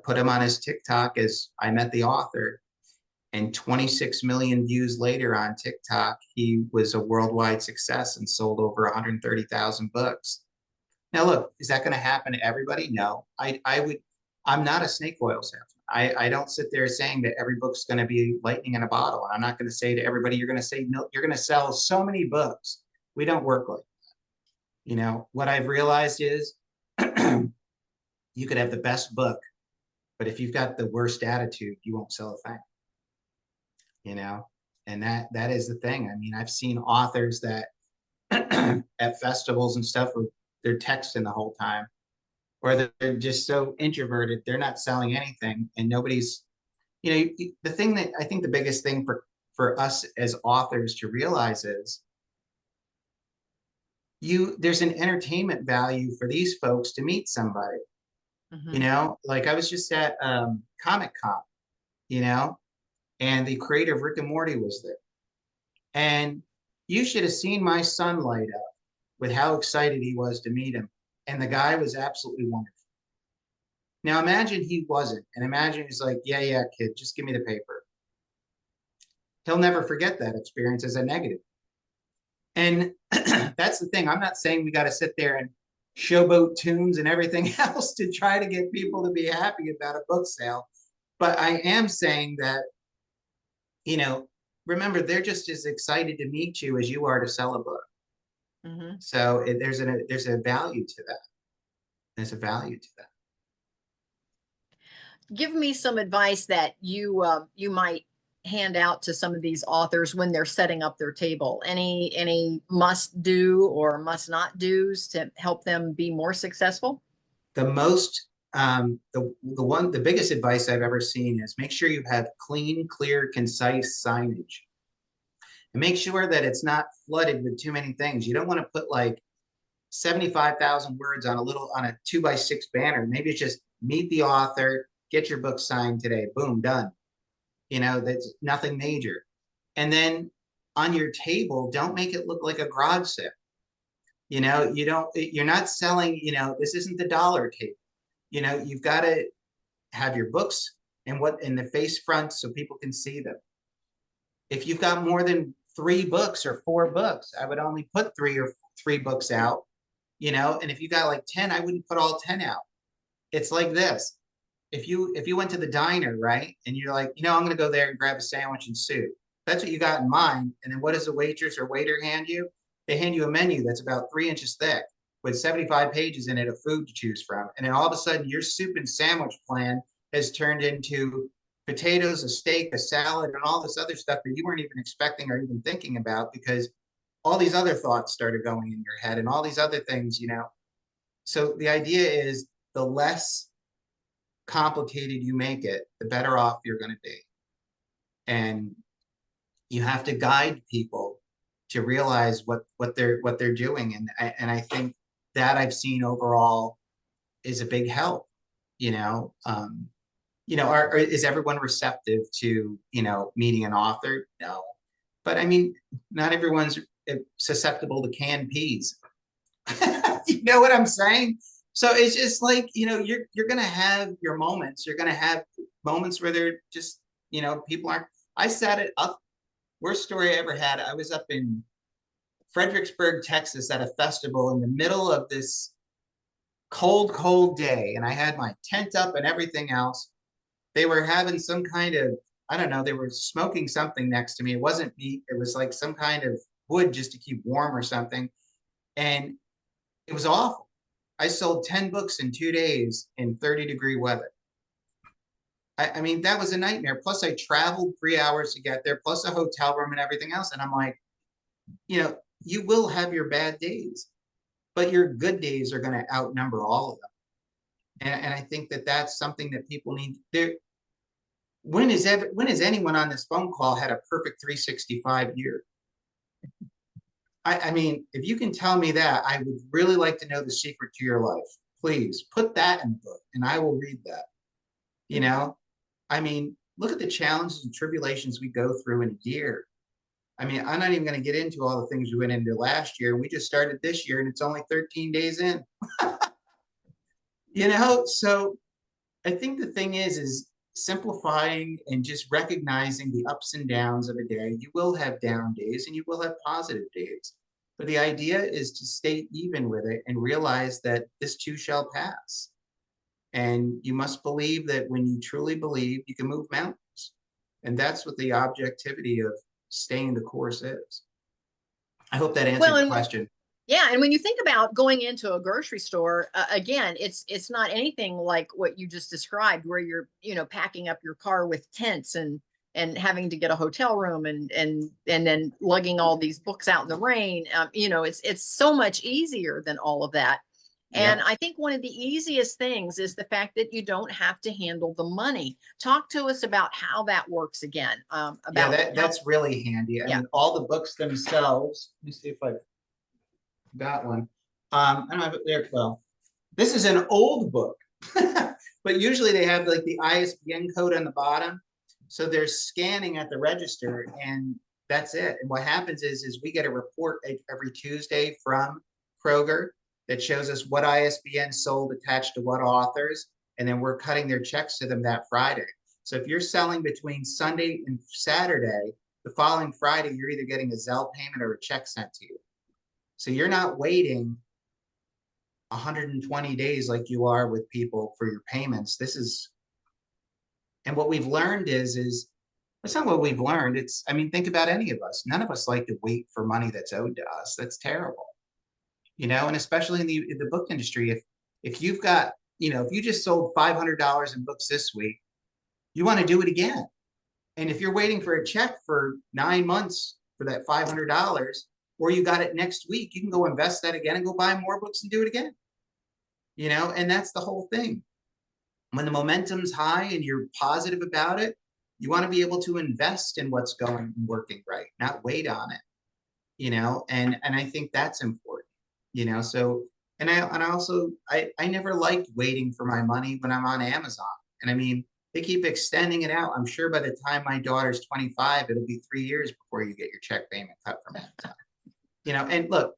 put him on his TikTok as I met the author. And 26 million views later on TikTok, he was a worldwide success and sold over 130,000 books. Now, look, is that going to happen to everybody? No, I'm not a snake oil salesman. I don't sit there saying that every book's going to be lightning in a bottle. And I'm not going to say to everybody, you're going to sell so many books. We don't work like that. What I've realized is you could have the best book, but if you've got the worst attitude, you won't sell a thing. And that is the thing. I mean, I've seen authors that at festivals and stuff, they're texting the whole time, or they're just so introverted, they're not selling anything, and nobody's, the thing that I think the biggest thing for us as authors to realize is there's an entertainment value for these folks to meet somebody. Mm-hmm. Like I was just at Comic-Con, and the creator of Rick and Morty was there. And you should have seen my son light up with how excited he was to meet him. And the guy was absolutely wonderful. Now imagine he wasn't, and imagine he's like, yeah, kid, just give me the paper. He'll never forget that experience as a negative. And that's the thing. I'm not saying we got to sit there and showboat tunes and everything else to try to get people to be happy about a book sale. But I am saying that, remember, they're just as excited to meet you as you are to sell a book. Mm-hmm. So there's a value to that. There's a value to that. Give me some advice that you might hand out to some of these authors when they're setting up their table. Any must do or must not do's to help them be more successful? The biggest advice I've ever seen is make sure you have clean, clear, concise signage. And make sure that it's not flooded with too many things. You don't want to put like 75,000 words on a 2x6 banner. Maybe it's just meet the author, get your book signed today, boom, done. That's nothing major. And then on your table, don't make it look like a garage sale. You're not selling, this isn't the dollar table. You've got to have your books in the face front so people can see them. If you've got more than 3 books or 4 books, I would only put 3 books out, and if you got like 10, I wouldn't put all 10 out. It's like this. If you went to the diner, right, and you're like, I'm going to go there and grab a sandwich and soup. That's what you got in mind. And then what does the waitress or waiter hand you? They hand you a menu that's about 3 inches thick with 75 pages in it of food to choose from. And then all of a sudden your soup and sandwich plan has turned into potatoes, a steak, a salad, and all this other stuff that you weren't even expecting or even thinking about, because all these other thoughts started going in your head and all these other things, So the idea is the less complicated you make it, the better off you're going to be. And you have to guide people to realize what they're doing. And I think that I've seen overall is a big help, is everyone receptive to, meeting an author? No. But I mean, not everyone's susceptible to canned peas. You know what I'm saying? So it's just like, you're going to have your moments. You're going to have moments where they're just, people aren't. I sat it up. Worst story I ever had. I was up in Fredericksburg, Texas at a festival in the middle of this cold day. And I had my tent up and everything else. They were having some kind of, I don't know, they were smoking something next to me. It wasn't meat. It was like some kind of wood just to keep warm or something. And it was awful. I sold 10 books in 2 days in 30-degree weather. I mean, that was a nightmare. Plus I traveled 3 hours to get there, plus a hotel room and everything else. And I'm like, you will have your bad days, but your good days are going to outnumber all of them. And I think that that's something that people need. When has anyone on this phone call had a perfect 365 year? I mean, if you can tell me that, I would really like to know the secret to your life. Please put that in the book and I will read that. I mean, look at the challenges and tribulations we go through in a year. I mean, I'm not even going to get into all the things we went into last year. We just started this year and it's only 13 days in. So I think the thing is simplifying and just recognizing the ups and downs of a day. You will have down days and you will have positive days. But the idea is to stay even with it and realize that this too shall pass. And you must believe that when you truly believe, you can move mountains. And that's what the objectivity of staying the course is. I hope that answered the question. Yeah, and when you think about going into a grocery store, again, it's not anything like what you just described, where you're packing up your car with tents and having to get a hotel room and then lugging all these books out in the rain. It's so much easier than all of that. And I think one of the easiest things is the fact that you don't have to handle the money. Talk to us about how that works again. That's really handy. I mean, all the books themselves. Let me see if I've got one. I don't have it there. Well, this is an old book, but usually they have like the ISBN code on the bottom. So they're scanning at the register and that's it. And what happens is we get a report every Tuesday from Kroger that shows us what ISBN sold attached to what authors, and then we're cutting their checks to them that Friday. So if you're selling between Sunday and Saturday, the following Friday, you're either getting a Zelle payment or a check sent to you. So you're not waiting 120 days like you are with people for your payments. And what we've learned is that's not what we've learned. Think about any of us. None of us like to wait for money that's owed to us. That's terrible. And especially in the book industry, if you've got, if you just sold $500 in books this week, you want to do it again. And if you're waiting for a check for 9 months for that $500, or you got it next week, you can go invest that again and go buy more books and do it again. And that's the whole thing. When the momentum's high and you're positive about it, you want to be able to invest in what's going and working right, not wait on it. And I think that's important. So, and I never liked waiting for my money when I'm on Amazon. And I mean, they keep extending it out. I'm sure by the time my daughter's 25, it'll be 3 years before you get your check payment cut from Amazon. And look,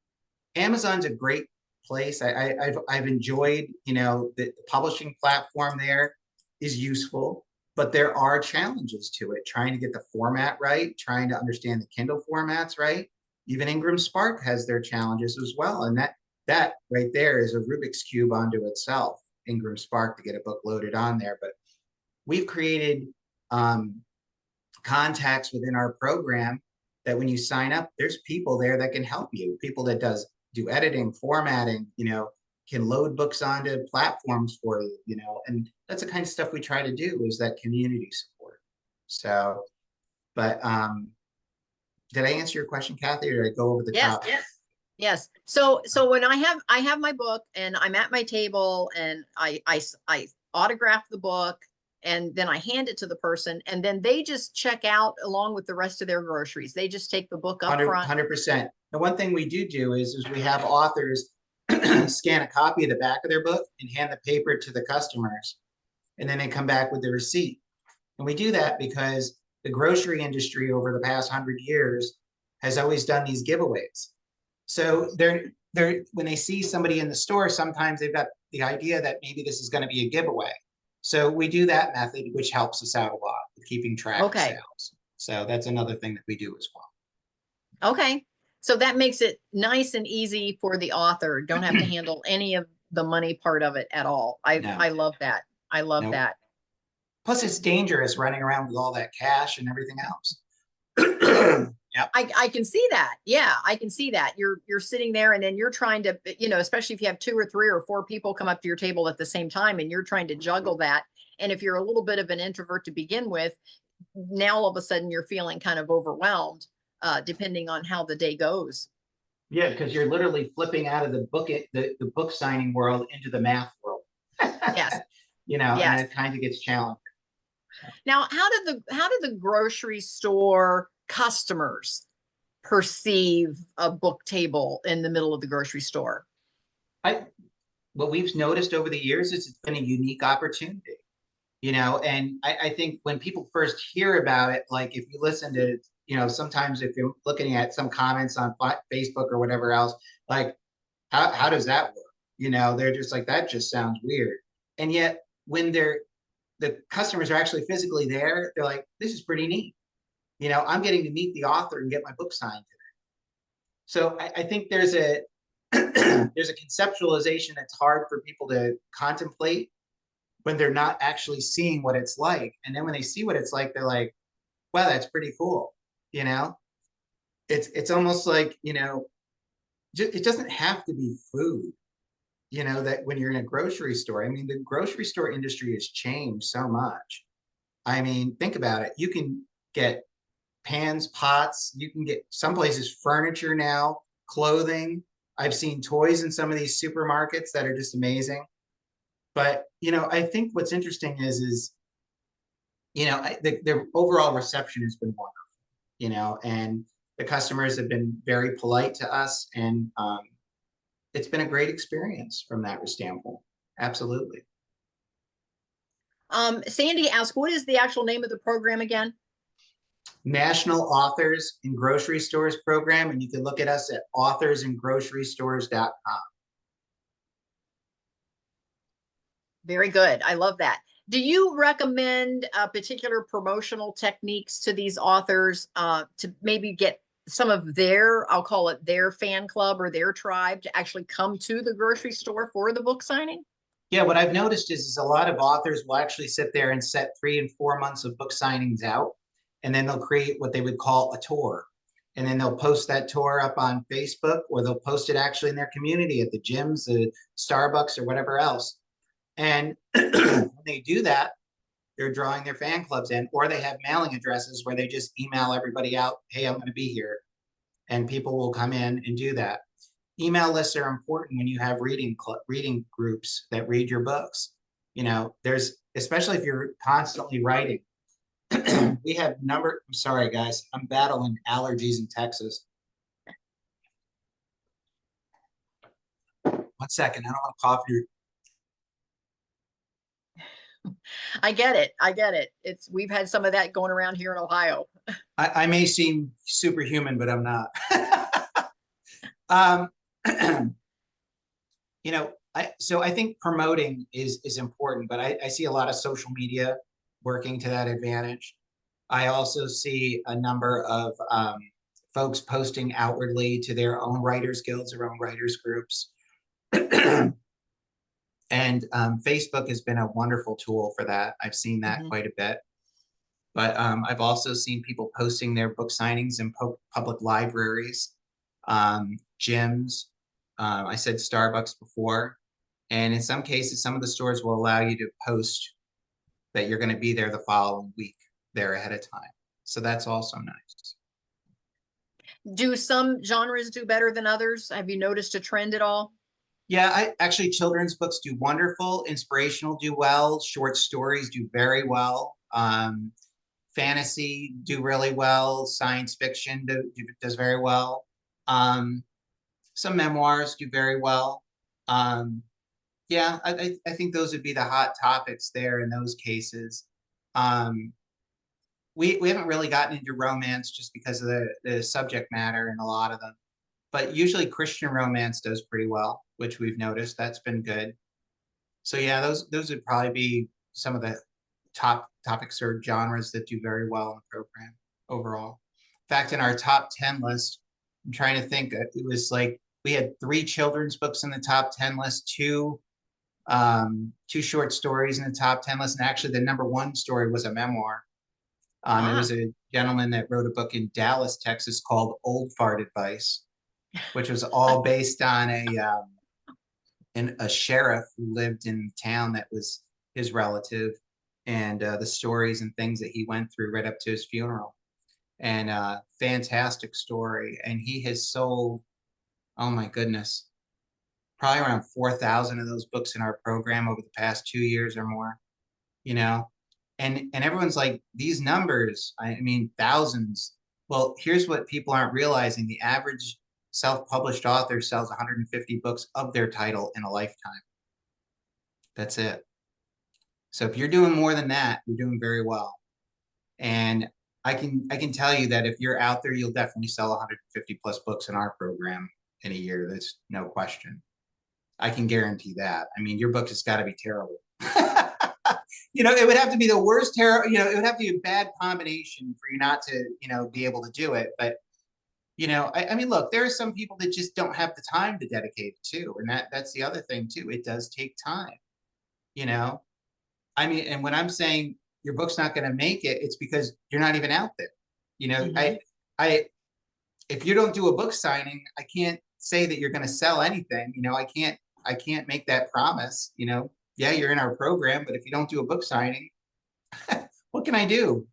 Amazon's a great place. I've enjoyed, the publishing platform there is useful, but there are challenges to it. Trying to get the format right, trying to understand the Kindle formats right. Even Ingram Spark has their challenges as well. And that right there is a Rubik's Cube unto itself, Ingram Spark, to get a book loaded on there. But we've created contacts within our program that when you sign up, there's people there that can help you, people that do editing, formatting, can load books onto platforms for you, and that's the kind of stuff we try to do, is that community support. So, but did I answer your question, Kathy, or did I go over the Yes, top? yes. So when I have my book and I'm at my table and I autograph the book and then I hand it to the person and then they just check out along with the rest of their groceries. They just take the book up front. 100%. The one thing we do is we have authors scan a copy of the back of their book and hand the paper to the customers, and then they come back with the receipt. And we do that because the grocery industry over the past 100 years has always done these giveaways. So they're when they see somebody in the store, sometimes they've got the idea that maybe this is going to be a giveaway. So we do that method, which helps us out a lot with keeping track of Okay. sales. So that's another thing that we do as well. Okay. So that makes it nice and easy for the author. Don't have to handle any of the money part of it at all. No. I love that. I love Nope. that. Plus, it's dangerous running around with all that cash and everything else. Yep. I can see that. Yeah, I can see that. You're sitting there and then you're trying to, you know, especially if you have 2 or 3 or 4 people come up to your table at the same time and you're trying to juggle that. And if you're a little bit of an introvert to begin with, now all of a sudden you're feeling kind of overwhelmed, depending on how the day goes. Yeah, because you're literally flipping out of the book signing world into the math world. Yes. You know, Yes. and it kind of gets challenging. Now, how do the grocery store customers perceive a book table in the middle of the grocery store? What we've noticed over the years is it's been a unique opportunity, you know, and I think when people first hear about it, like if you listen to, you know, sometimes if you're looking at some comments on Facebook or whatever else, like how does that work? You know, they're just like, that just sounds weird. And yet when the customers are actually physically there, they're like, this is pretty neat. You know, I'm getting to meet the author and get my book signed today. So I think there's a there's a conceptualization that's hard for people to contemplate when they're not actually seeing what it's like. And then when they see what it's like, they're like, wow, that's pretty cool. You know, it's almost like, you know, it doesn't have to be food, you know, that when you're in a grocery store. I mean, the grocery store industry has changed so much. I mean, think about it. You can get pans, pots, you can get some places furniture now, clothing. I've seen toys in some of these supermarkets that are just amazing. But, you know, I think what's interesting is, you know, the overall reception has been wonderful, you know, and the customers have been very polite to us. And it's been a great experience from that standpoint. Absolutely. Sandy asked, what is the actual name of the program again? National Authors in Grocery Stores program, and you can look at us at authorsingrocerystores.com. Very good. I love that. Do you recommend particular promotional techniques to these authors to maybe get some of their, I'll call it their fan club or their tribe to actually come to the grocery store for the book signing? Yeah, what I've noticed is a lot of authors will actually sit there and set 3 and 4 months of book signings out, and then they'll create what they would call a tour. And then they'll post that tour up on Facebook, or they'll post it actually in their community at the gyms, the Starbucks, or whatever else. And when they do that, they're drawing their fan clubs in, or they have mailing addresses where they just email everybody out, hey, I'm going to be here. And people will come in and do that. Email lists are important when you have reading groups that read your books. You know, there's, especially if you're constantly writing. We have I'm sorry, guys, I'm battling allergies in Texas. 1 second, I don't want to cough your. I get it. I get it. We've had some of that going around here in Ohio. I may seem superhuman, but I'm not. You know, so I think promoting is important, but I see a lot of social media working to that advantage. I also see a number of folks posting outwardly to their own writers guilds, their own writers groups. And Facebook has been a wonderful tool for that. I've seen that quite a bit. But I've also seen people posting their book signings in public libraries, gyms. I said Starbucks before. And in some cases, some of the stores will allow you to post that you're going to be there the following week. there ahead of time. So that's also nice. Do some genres do better than others? Have you noticed a trend at all? Yeah, I actually children's books do wonderful, inspirational do well, short stories do very well. Fantasy do really well, science fiction does very well. Um, some memoirs do very well. Yeah, I think those would be the hot topics there in those cases. Um, we haven't really gotten into romance just because of the subject matter in a lot of them, but usually Christian romance does pretty well, which we've noticed. That's been good. So yeah, those would probably be some of the top topics or genres that do very well in the program overall. In fact, in our top 10 list, I'm trying to think, it was like we had 3 children's books in the top 10 list, 2 short stories in the top 10 list, and actually the number 1 story was a memoir. It was a gentleman that wrote a book in Dallas, Texas called Old Fart Advice, which was all based on a sheriff who lived in town that was his relative, and the stories and things that he went through right up to his funeral. And fantastic story. And he has sold, oh my goodness, probably around 4,000 of those books in our program over the past 2 years or more, you know? And everyone's like, these numbers, I mean, thousands. Well, here's what people aren't realizing. The average self-published author sells 150 books of their title in a lifetime. That's it. So if you're doing more than that, you're doing very well. And I can tell you that if you're out there, you'll definitely sell 150 plus books in our program in a year. That's no question. I can guarantee that. I mean, your book has got to be terrible. It would have to be the worst terror. It would have to be a bad combination for you not to, be able to do it. But, I mean, look, there are some people that just don't have the time to dedicate it to. And that's the other thing too. It does take time, I mean, and when I'm saying your book's not going to make it, it's because you're not even out there. If you don't do a book signing, I can't say that you're going to sell anything. I can't make that promise. Yeah, you're in our program, but if you don't do a book signing, what can I do?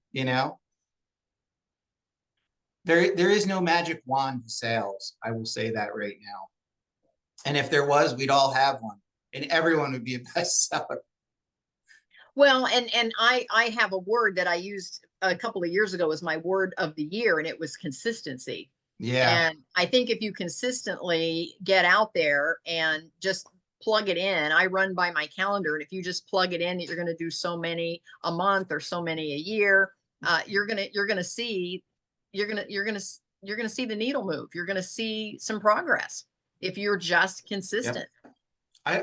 There is no magic wand to sales. I will say that right now. And if there was, we'd all have one, and everyone would be a bestseller. Well, and I have a word that I used a couple of years ago as my word of the year, and it was consistency. Yeah. And I think if you consistently get out there and just plug it in, I run by my calendar, and if you just plug it in that you're going to do so many a month or so many a year, you're gonna see the needle move. You're gonna see some progress if you're just consistent. Yep.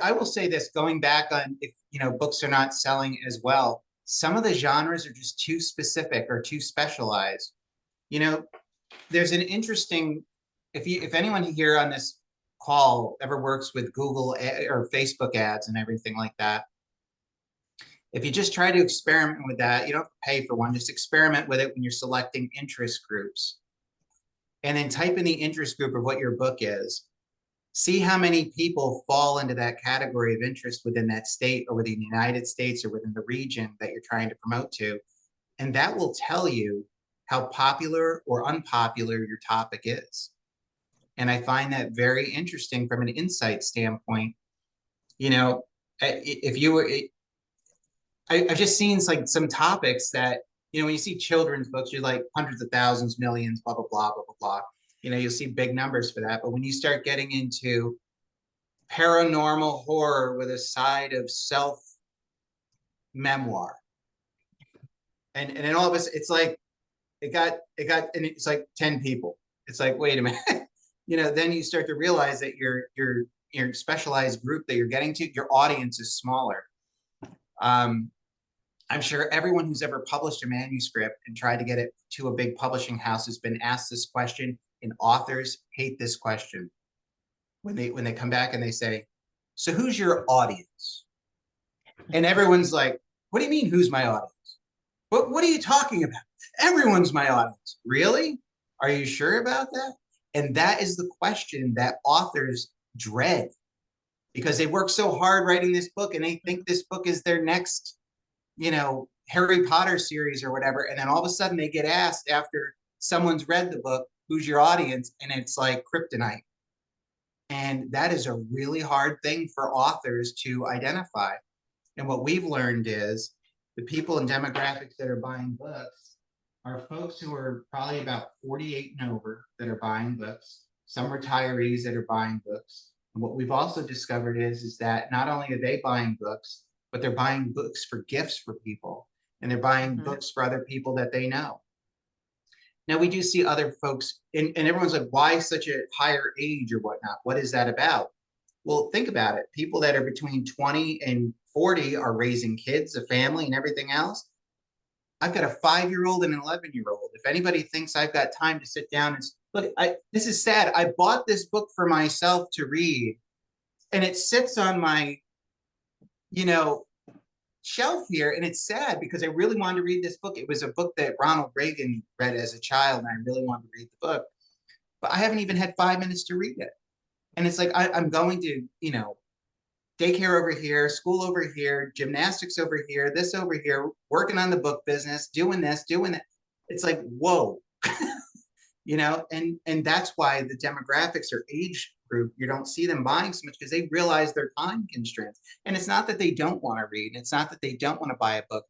I will say this, going back on if books are not selling as well, some of the genres are just too specific or too specialized. There's an interesting, if anyone here on this call ever works with Google or Facebook ads and everything like that, if you just try to experiment with that, you don't have to pay for one, just experiment with it when you're selecting interest groups. And then type in the interest group of what your book is. See how many people fall into that category of interest within that state or within the United States or within the region that you're trying to promote to. And that will tell you how popular or unpopular your topic is. And I find that very interesting from an insight standpoint. If you were, I've just seen like some topics that, when you see children's books, you're like hundreds of thousands, millions, blah, blah, blah, blah, blah, blah. You'll see big numbers for that. But when you start getting into paranormal horror with a side of self memoir, and then all of us, it's like, it got, and it's like 10 people. It's like, wait a minute, then you start to realize that your specialized group that you're getting to, your audience is smaller. I'm sure everyone who's ever published a manuscript and tried to get it to a big publishing house has been asked this question, and authors hate this question when they come back and they say, so who's your audience? And everyone's like, what do you mean, who's my audience? What are you talking about? Everyone's my audience. Really? Are you sure about that? And that is the question that authors dread, because they work so hard writing this book and they think this book is their next, Harry Potter series or whatever, and then all of a sudden they get asked after someone's read the book, who's your audience? And it's like kryptonite. And that is a really hard thing for authors to identify. And what we've learned is the people and demographics that are buying books are folks who are probably about 48 and over that are buying books, some retirees that are buying books. And what we've also discovered is that not only are they buying books, but they're buying books for gifts for people. And they're buying books for other people that they know. Now, we do see other folks, and everyone's like, why such a higher age or whatnot? What is that about? Well, think about it. People that are between 20 and 40 are raising kids, a family, and everything else. I've got a 5-year-old and an 11-year-old. If anybody thinks I've got time to sit down and look, this is sad. I bought this book for myself to read, and it sits on my, shelf here, and it's sad because I really wanted to read this book. It was a book that Ronald Reagan read as a child, and I really wanted to read the book, but I haven't even had 5 minutes to read it. And it's like I'm going to, daycare over here, school over here, gymnastics over here, this over here, working on the book business, doing this, doing that. It's like, whoa, and that's why the demographics or age group, you don't see them buying so much because they realize their time constraints. And it's not that they don't want to read. It's not that they don't want to buy a book.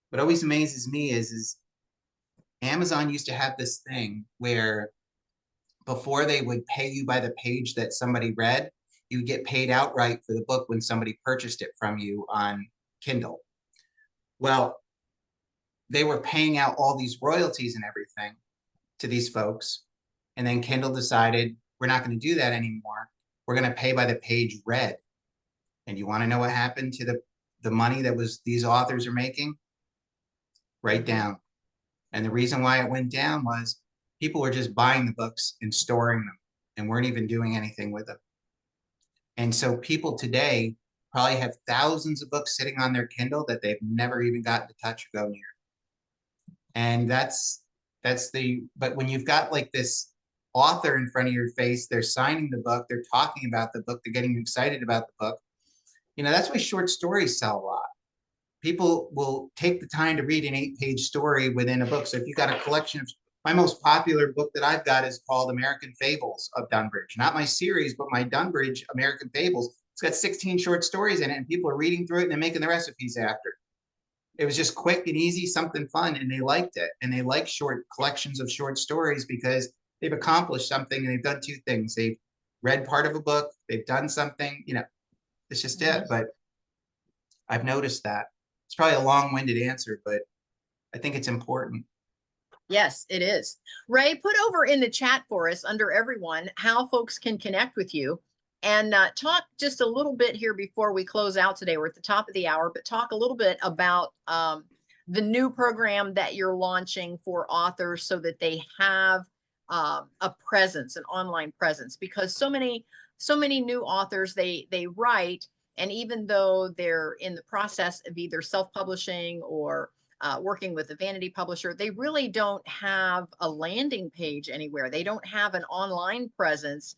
What always amazes me is Amazon used to have this thing where before they would pay you by the page that somebody read, you would get paid outright for the book when somebody purchased it from you on Kindle. Well, they were paying out all these royalties and everything to these folks. And then Kindle decided, we're not going to do that anymore. We're going to pay by the page read. And you want to know what happened to the money that these authors are making? Right down. And the reason why it went down was people were just buying the books and storing them and weren't even doing anything with them. And so people today probably have thousands of books sitting on their Kindle that they've never even gotten to touch or go near. And but when you've got like this author in front of your face, they're signing the book, they're talking about the book, they're getting excited about the book. That's why short stories sell a lot. People will take the time to read an 8-page story within a book. So if you got a collection of, my most popular book that I've got is called American Fables of Dunbridge. Not my series, but my Dunbridge American Fables. It's got 16 short stories in it, and people are reading through it and they're making the recipes after. It was just quick and easy, something fun, and they liked it. And they like short collections of short stories because they've accomplished something and they've done 2 things. They've read part of a book, they've done something, it's just it. But I've noticed that. It's probably a long-winded answer, but I think it's important. Yes, it is. Ray, put over in the chat for us under everyone how folks can connect with you, and talk just a little bit here before we close out today. We're at the top of the hour, but talk a little bit about the new program that you're launching for authors so that they have a presence, an online presence, because so many new authors, they write, and even though they're in the process of either self-publishing or working with a vanity publisher, they really don't have a landing page anywhere. They don't have an online presence.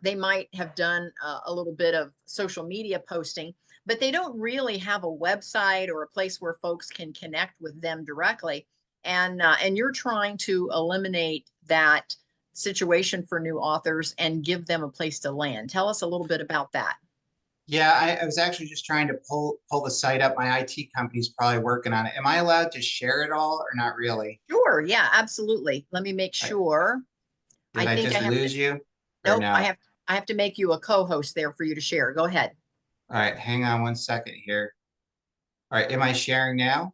They might have done a little bit of social media posting, but they don't really have a website or a place where folks can connect with them directly. And you're trying to eliminate that situation for new authors and give them a place to land. Tell us a little bit about that. Yeah, I was actually just trying to pull the site up. My IT company's probably working on it. Am I allowed to share it all or not really? Sure. Yeah, absolutely. Let me make sure. Did I just lose you? Nope, no? I have to make you a co-host there for you to share. Go ahead. All right, hang on one second here. All right, am I sharing now?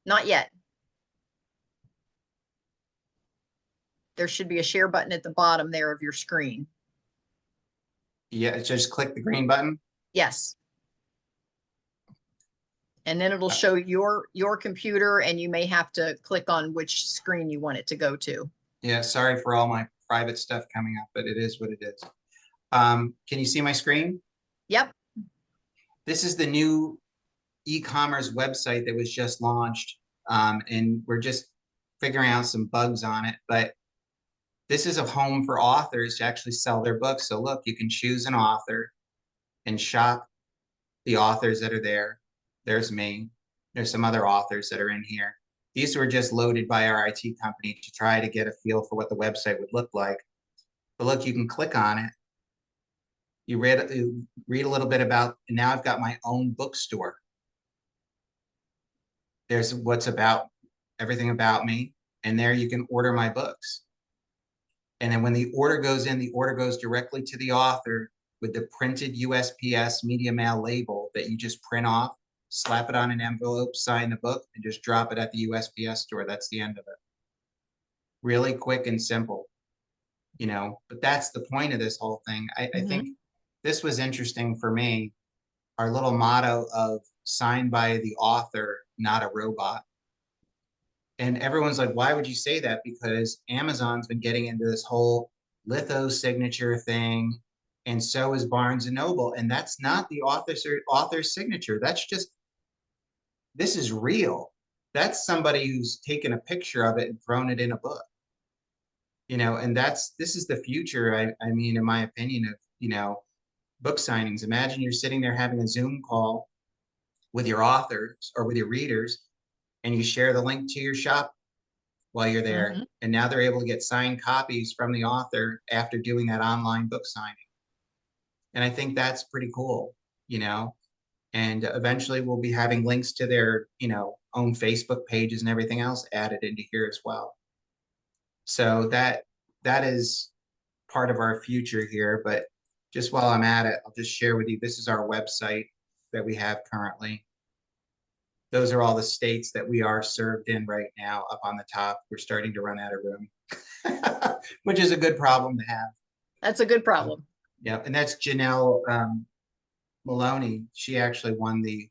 Not yet. There should be a share button at the bottom there of your screen. Yeah, just click the green button. Yes. And then it'll show your computer, and you may have to click on which screen you want it to go to. Yeah, sorry for all my private stuff coming up, but it is what it is. Can you see my screen? Yep. This is the new e-commerce website that was just launched, and we're just figuring out some bugs on it, but this is a home for authors to actually sell their books. So look, you can choose an author and shop the authors that are there. There's me. There's some other authors that are in here. These were just loaded by our IT company to try to get a feel for what the website would look like. But look, you can click on it. You read a little bit about, and now I've got my own bookstore. There's what's about, everything about me, and there you can order my books. And then when the order goes in, the order goes directly to the author with the printed USPS media mail label that you just print off, slap it on an envelope, sign the book, and just drop it at the USPS store. That's the end of it. Really quick and simple, you know, but that's the point of this whole thing. I think this was interesting for me. Our little motto of signed by the author, not a robot. And everyone's like, why would you say that? Because Amazon's been getting into this whole litho signature thing, and so is Barnes and Noble. And that's not the author's signature. That's just, this is real. That's somebody who's taken a picture of it and thrown it in a book. You know, and this is the future, I mean, in my opinion, of, you know, book signings. Imagine you're sitting there having a Zoom call with your authors or with your readers, and you share the link to your shop while you're there. And now they're able to get signed copies from the author after doing that online book signing. And I think that's pretty cool, you know, and eventually we'll be having links to their, you know, own Facebook pages and everything else added into here as well. So that is part of our future here. But just while I'm at it, I'll just share with you, this is our website that we have currently. Those are all the states that we are served in right now up on the top. We're starting to run out of room, which is a good problem to have. That's a good problem. Yeah, and that's Janelle Maloney. She actually won the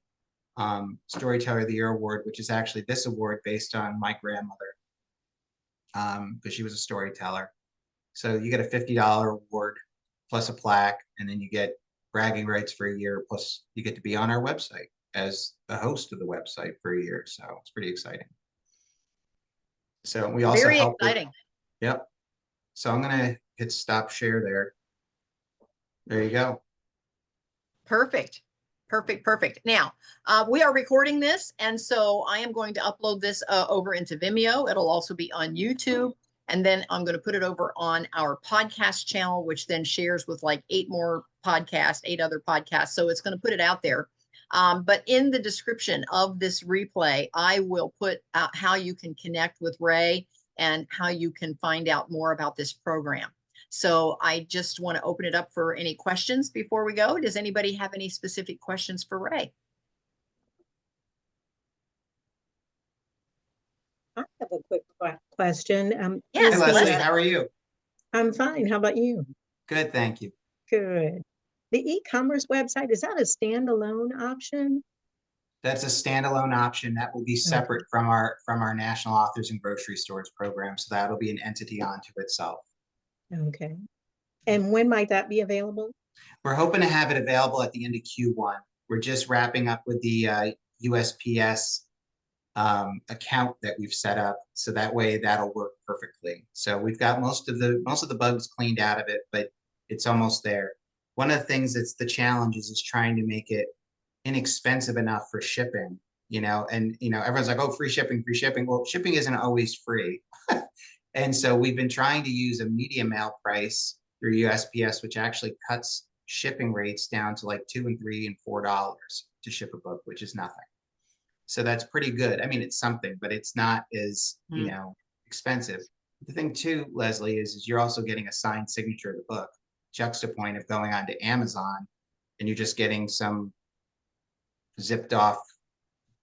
Storyteller of the Year award, which is actually this award based on my grandmother, because she was a storyteller. So you get a $50 award plus a plaque, and then you get bragging rights for a year, plus you get to be on our website as the host of the website for a year. So it's pretty exciting. So we also Very help exciting. Yep. So I'm gonna hit stop share there. There you go. Perfect. Perfect. Perfect. Now, we are recording this, and so I am going to upload this over into Vimeo. It'll also be on YouTube. And then I'm going to put it over on our podcast channel, which then shares with like 8 other podcasts. So it's going to put it out there. But in the description of this replay, I will put out how you can connect with Ray and how you can find out more about this program. So I just want to open it up for any questions before we go. Does anybody have any specific questions for Ray? I have a quick question. Yes, Hey, Leslie, how are you? I'm fine. How about you? Good, thank you. Good. The e-commerce website, is that a standalone option? That's a standalone option that will be separate from our National Authors and Grocery Stores program. So that'll be an entity unto itself. Okay. And when might that be available? We're hoping to have it available at the end of Q1. We're just wrapping up with the USPS account that we've set up, so that way that'll work perfectly. So we've got most of the bugs cleaned out of it, but it's almost there. One of the things that's the challenge is trying to make it inexpensive enough for shipping, you know, and you know, everyone's like, oh, free shipping, free shipping. Well, shipping isn't always free. And so we've been trying to use a media mail price through USPS, which actually cuts shipping rates down to like $2 and $3 and $4 to ship a book, which is nothing. So that's pretty good. I mean, it's something, but it's not as, you know, expensive. The thing too, Leslie, is you're also getting a signed signature of the book, juxtapoint of going on to Amazon and you're just getting some zipped off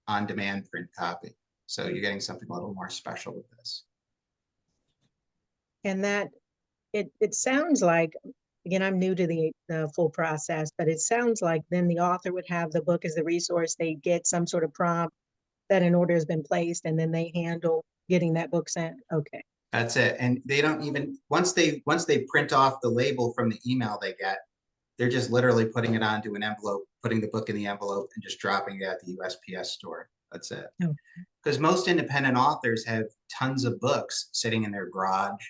on-demand print copy. So you're getting something a little more special with this. And that, it sounds like, again, I'm new to the full process, but it sounds like then the author would have the book as the resource. They get some sort of prompt that an order has been placed, and then they handle getting that book sent. Okay. That's it. And they don't even, once they print off the label from the email they get, they're just literally putting it onto an envelope, putting the book in the envelope and just dropping it at the USPS store. That's it. Because most independent authors have tons of books sitting in their garage,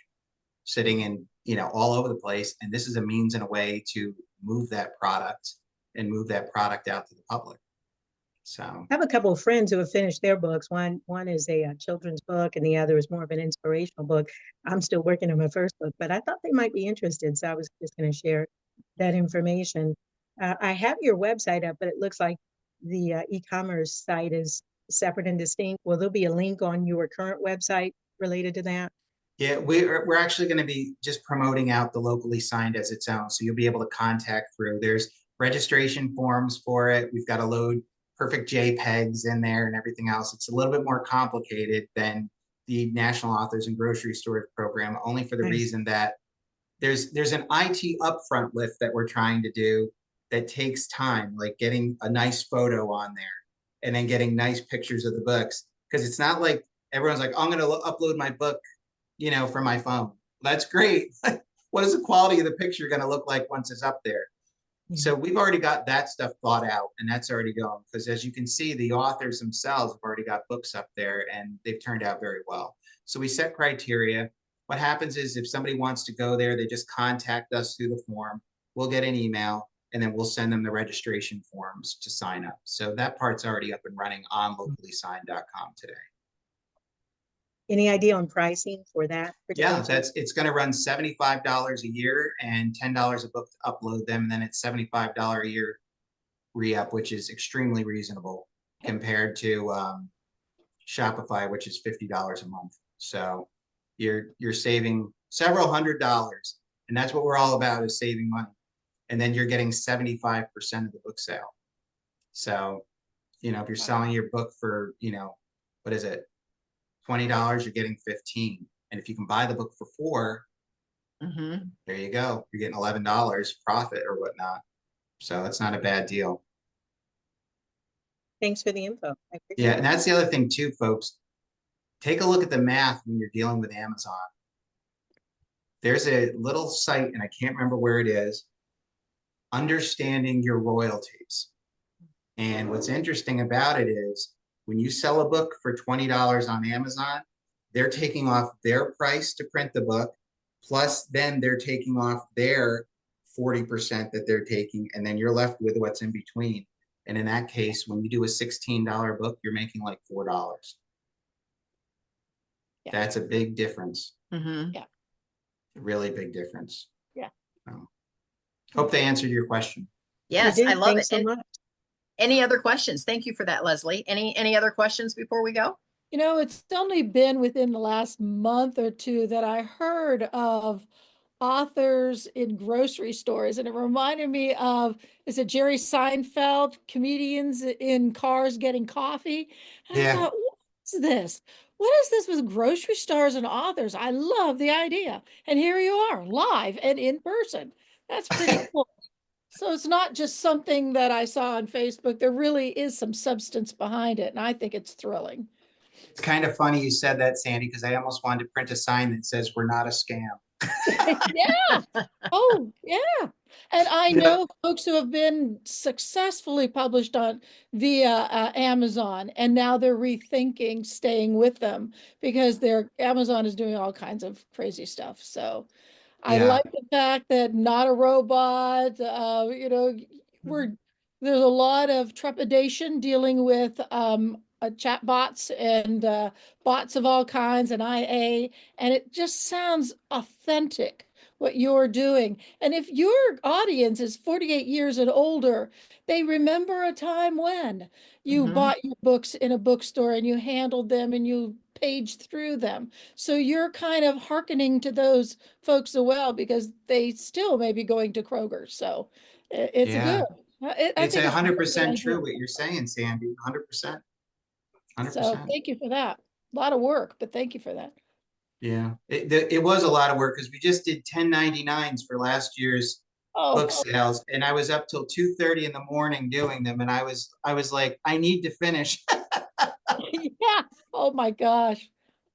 sitting in, you know, all over the place. And this is a means and a way to move that product and move that product out to the public. So I have a couple of friends who have finished their books. One is a children's book, and the other is more of an inspirational book. I'm still working on my first book, but I thought they might be interested, so I was just going to share that information. I have your website up, but it looks like the e-commerce site is separate and distinct. Will there be a link on your current website related to that? yeah, we're actually going to be just promoting out the locally signed as its own. So you'll be able to contact through. There's registration forms for it. We've got to load perfect JPEGs in there and everything else. It's a little bit more complicated than the National Authors and Grocery Stores program, only for the Nice. reason that there's an IT upfront lift that we're trying to do that takes time, like getting a nice photo on there and then getting nice pictures of the books. Because it's not like everyone's like, oh, I'm going to upload my book, you know, from my phone. That's great. What is the quality of the picture going to look like once it's up there? So we've already got that stuff thought out, and that's already going. Because as you can see, the authors themselves have already got books up there, and they've turned out very well. So we set criteria. What happens is if somebody wants to go there, they just contact us through the form. We'll get an email, and then we'll send them the registration forms to sign up. So that part's already up and running on locallysigned.com today. Any idea on pricing for that? Yeah, it's going to run $75 a year and $10 a book to upload them. And then it's $75 a year re-up, which is extremely reasonable compared to Shopify, which is $50 a month. So you're saving several $100s, and that's what we're all about, is saving money. And then you're getting 75% of the book sale. So, you know, if you're selling your book for, you know, what is it? $20, you're getting 15. And if you can buy the book for $4, there you go. You're getting $11 profit or whatnot. So that's not a bad deal. Thanks for the info. Yeah, and that's the other thing too, folks. Take a look at the math when you're dealing with Amazon. There's a little site, and I can't remember where it is, understanding your royalties. And what's interesting about it is when you sell a book for $20 on Amazon, they're taking off their price to print the book, plus then they're taking off their 40% that they're taking, and then you're left with what's in between. And in that case, when you do a $16 book, you're making like $4. Yeah. That's a big difference. Yeah. A really big difference. Yeah. Hope they answered your question. Yes, I love it. Thanks so much. Any other questions? Thank you for that, Leslie. Any other questions before we go? You know, it's only been within the last month or two that I heard of authors in grocery stores, and it reminded me of, is it Jerry Seinfeld, comedians in cars getting coffee? And I thought, what's this? What is this with grocery stores and authors? I love the idea. And here you are, live and in person. That's pretty cool. So it's not just something that I saw on Facebook. There really is some substance behind it, and I think it's thrilling. It's kind of funny you said that, Sandy, because I almost wanted to print a sign that says we're not a scam. Yeah. Oh, yeah. And I know folks who have been successfully published on via Amazon, and now they're rethinking staying with them because their Amazon is doing all kinds of crazy stuff. So I like the fact that not a robot, you know, there's a lot of trepidation dealing with chat bots and bots of all kinds and IA, and it just sounds authentic what you're doing. And if your audience is 48 years and older, they remember a time when you bought your books in a bookstore and you handled them and you paged through them. So you're kind of hearkening to those folks as well, because they still may be going to Kroger. So it's good. It's 100% true what you're saying, Sandy. 100%. 100%. So thank you for that. A lot of work, but thank you for that. Yeah, it was a lot of work because we just did 1099s for last year's book sales, and I was up till 2:30 in the morning doing them, and I was like, I need to finish. Yeah. Oh my gosh.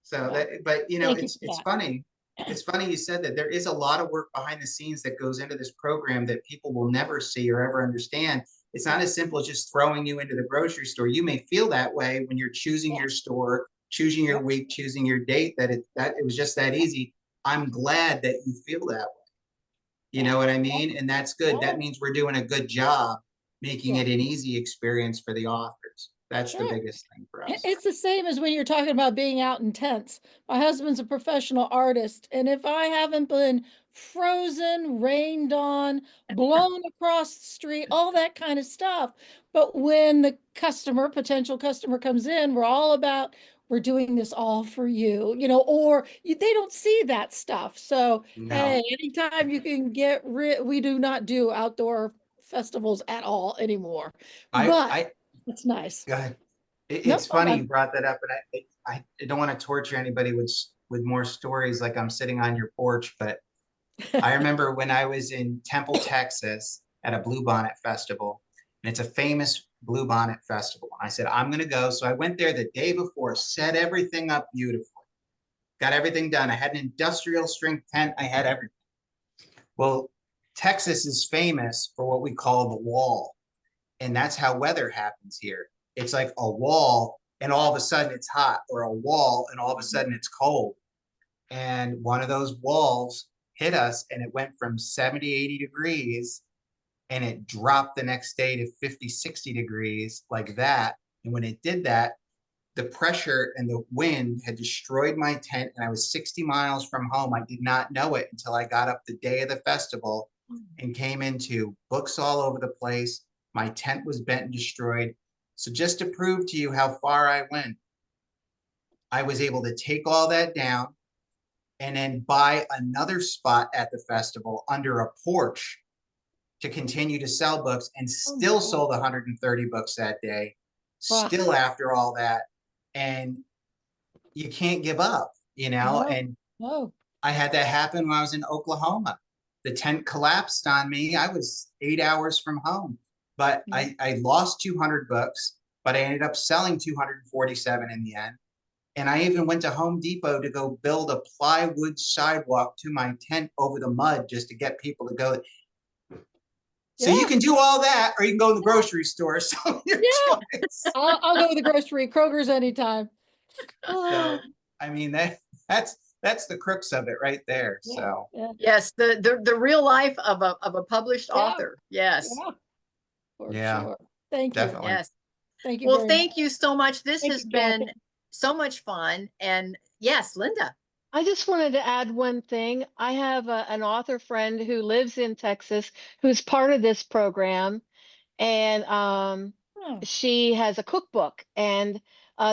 So but you know, it's funny. It's funny you said that. There is a lot of work behind the scenes that goes into this program that people will never see or ever understand. It's not as simple as just throwing you into the grocery store. You may feel that way when you're choosing your store, choosing your week, choosing your date, that it was just that easy. I'm glad that you feel that way. You know what I mean? And that's good. That means we're doing a good job making Yeah. it an easy experience for the authors. That's the Sure. biggest thing for us. It's the same as when you're talking about being out in tents. My husband's a professional artist, and if I haven't been frozen, rained on, blown across the street, all that kind of stuff. But when the potential customer comes in, we're all about, we're doing this all for you, or they don't see that stuff. So, No, hey, anytime you can get we do not do outdoor festivals at all anymore, but I it's nice. go ahead. No, It's funny you brought that up, and I don't want to torture anybody with more stories like I'm sitting on your porch, but I remember when I was in Temple, Texas at a Bluebonnet Festival, and it's a famous Bluebonnet Festival. I said, I'm going to go. So I went there the day before, set everything up beautifully, got everything done. I had an industrial strength tent. I had everything. Well, Texas is famous for what we call the wall. And that's how weather happens here. It's like a wall and all of a sudden it's hot, or a wall and all of a sudden it's cold. And one of those walls hit us and it went from 70, 80 degrees and it dropped the next day to 50, 60 degrees like that. And when it did that, the pressure and the wind had destroyed my tent, and I was 60 miles from home. I did not know it until I got up the day of the festival and came into books all over the place. My tent was bent and destroyed. So just to prove to you how far I went, I was able to take all that down and then buy another spot at the festival under a porch to continue to sell books, and still sold 130 books that day, Wow. still after all that. And you can't give up, No. and No. I had that happen when I was in Oklahoma. The tent collapsed on me. I was 8 hours from home, but I lost 200 books, but I ended up selling 247 in the end. And I even went to Home Depot to go build a plywood sidewalk to my tent over the mud just to get people to go. So you can do all that, or you can go to the grocery store. So your choice. I'll go to the grocery, Kroger's anytime. So I mean that's the crux of it right there. So yes, the real life of a published author. Yes. For yeah, sure. Thank you. definitely. Yes. Thank you. Well, very thank much. you so much. This Thank has you, been Kathy. so much fun. And yes, Linda. I just wanted to add one thing. I have an author friend who lives in Texas who's part of this program, and she has a cookbook. And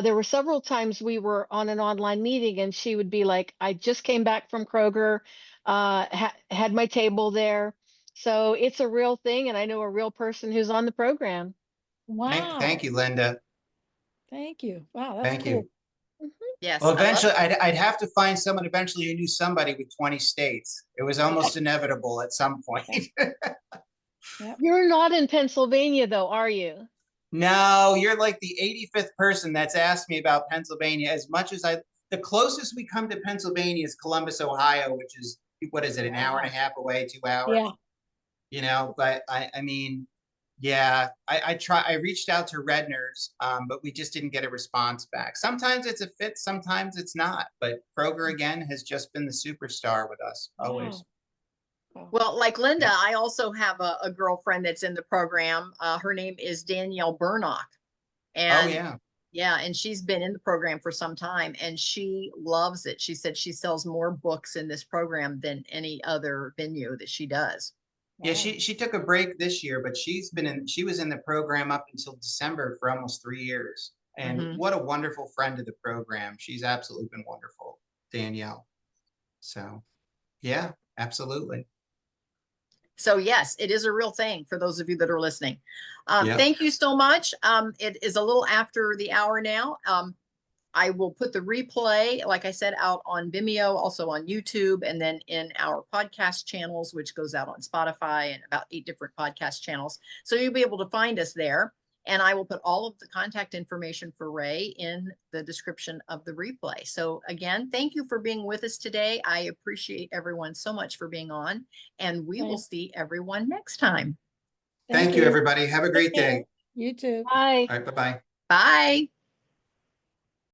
there were several times we were on an online meeting, and she would be like, "I just came back from Kroger, had my table there." So it's a real thing, and I know a real person who's on the program. Wow. Thank you, Linda. Thank you. Wow, that's Thank cool. you. Yes. Well, I love eventually, it. I'd have to find someone eventually who knew somebody with 20 states. It was almost inevitable at some point. You're not in Pennsylvania, though, are you? No, you're like the 85th person that's asked me about Pennsylvania. As much as the closest we come to Pennsylvania is Columbus, Ohio, which is, what is it, an hour and a half away, 2 hours? Yeah. But I mean, yeah, I reached out to Redner's, but we just didn't get a response back. Sometimes it's a fit, sometimes it's not. But Kroger again has just been the superstar with us always. Well, like Linda, I also have a girlfriend that's in the program. Her name is Danielle Burnock. And and she's been in the program for some time and she loves it. She said she sells more books in this program than any other venue that she does. Yeah, she took a break this year, but she was in the program up until December for almost 3 years. And what a wonderful friend of the program. She's absolutely been wonderful, Danielle. So yeah, absolutely. So yes, it is a real thing for those of you that are listening. Thank you so much. It is a little after the hour now. I will put the replay, like I said, out on Vimeo, also on YouTube, and then in our podcast channels, which goes out on Spotify and about 8 different podcast channels. So you'll be able to find us there. And I will put all of the contact information for Ray in the description of the replay. So again, thank you for being with us today. I appreciate everyone so much for being on, and we will see everyone next time. Thank you, everybody. Have a great day. You too. Bye. All right, bye-bye. Bye.